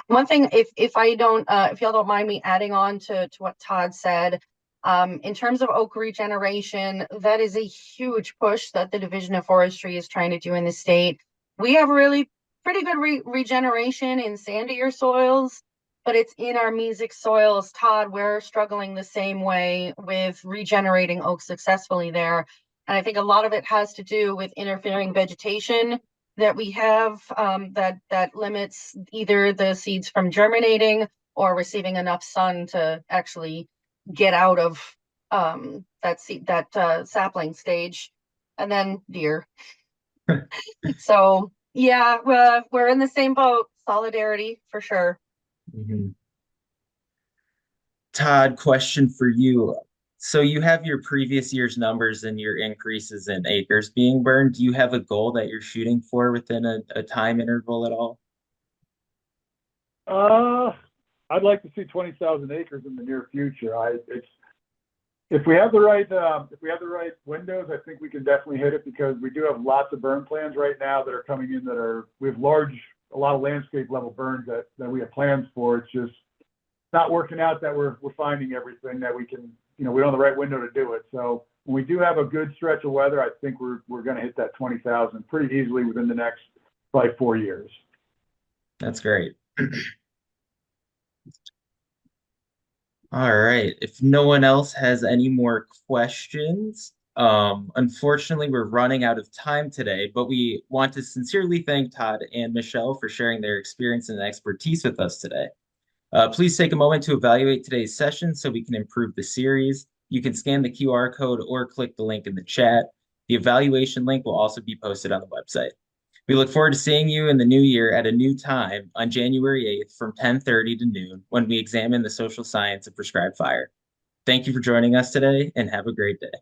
One thing, if y'all don't mind me adding on to what Todd said, in terms of oak regeneration, that is a huge push that the Division of Forestry is trying to do in the state. We have really pretty good regeneration in sandier soils, but it's in our mesic soils. Todd, we're struggling the same way with regenerating oak successfully there. And I think a lot of it has to do with interfering vegetation that we have that limits either the seeds from germinating or receiving enough sun to actually get out of that sapling stage, and then deer. So yeah, we're in the same boat. Solidarity for sure. Mm-hmm. Todd, question for you. So you have your previous year's numbers and your increases in acres being burned. Do you have a goal that you're shooting for within a time interval at all? I'd like to see 20,000 acres in the near future. If we have the right windows, I think we can definitely hit it, because we do have lots of burn plans right now that are coming in we have a lot of landscape level burns that we have plans for. It's just not working out that we're finding everything that we can, we don't have the right window to do it. So when we do have a good stretch of weather, I think we're going to hit that 20,000 pretty easily within the next 4 years. That's great. All right. If no one else has any more questions, unfortunately, we're running out of time today, but we want to sincerely thank Todd and Michelle for sharing their experience and expertise with us today. Please take a moment to evaluate today's session so we can improve the series. You can scan the QR code or click the link in the chat. The evaluation link will also be posted on the website. We look forward to seeing you in the new year at a new time on January 8th from 10:30 to noon when we examine the social science of prescribed fire. Thank you for joining us today and have a great day.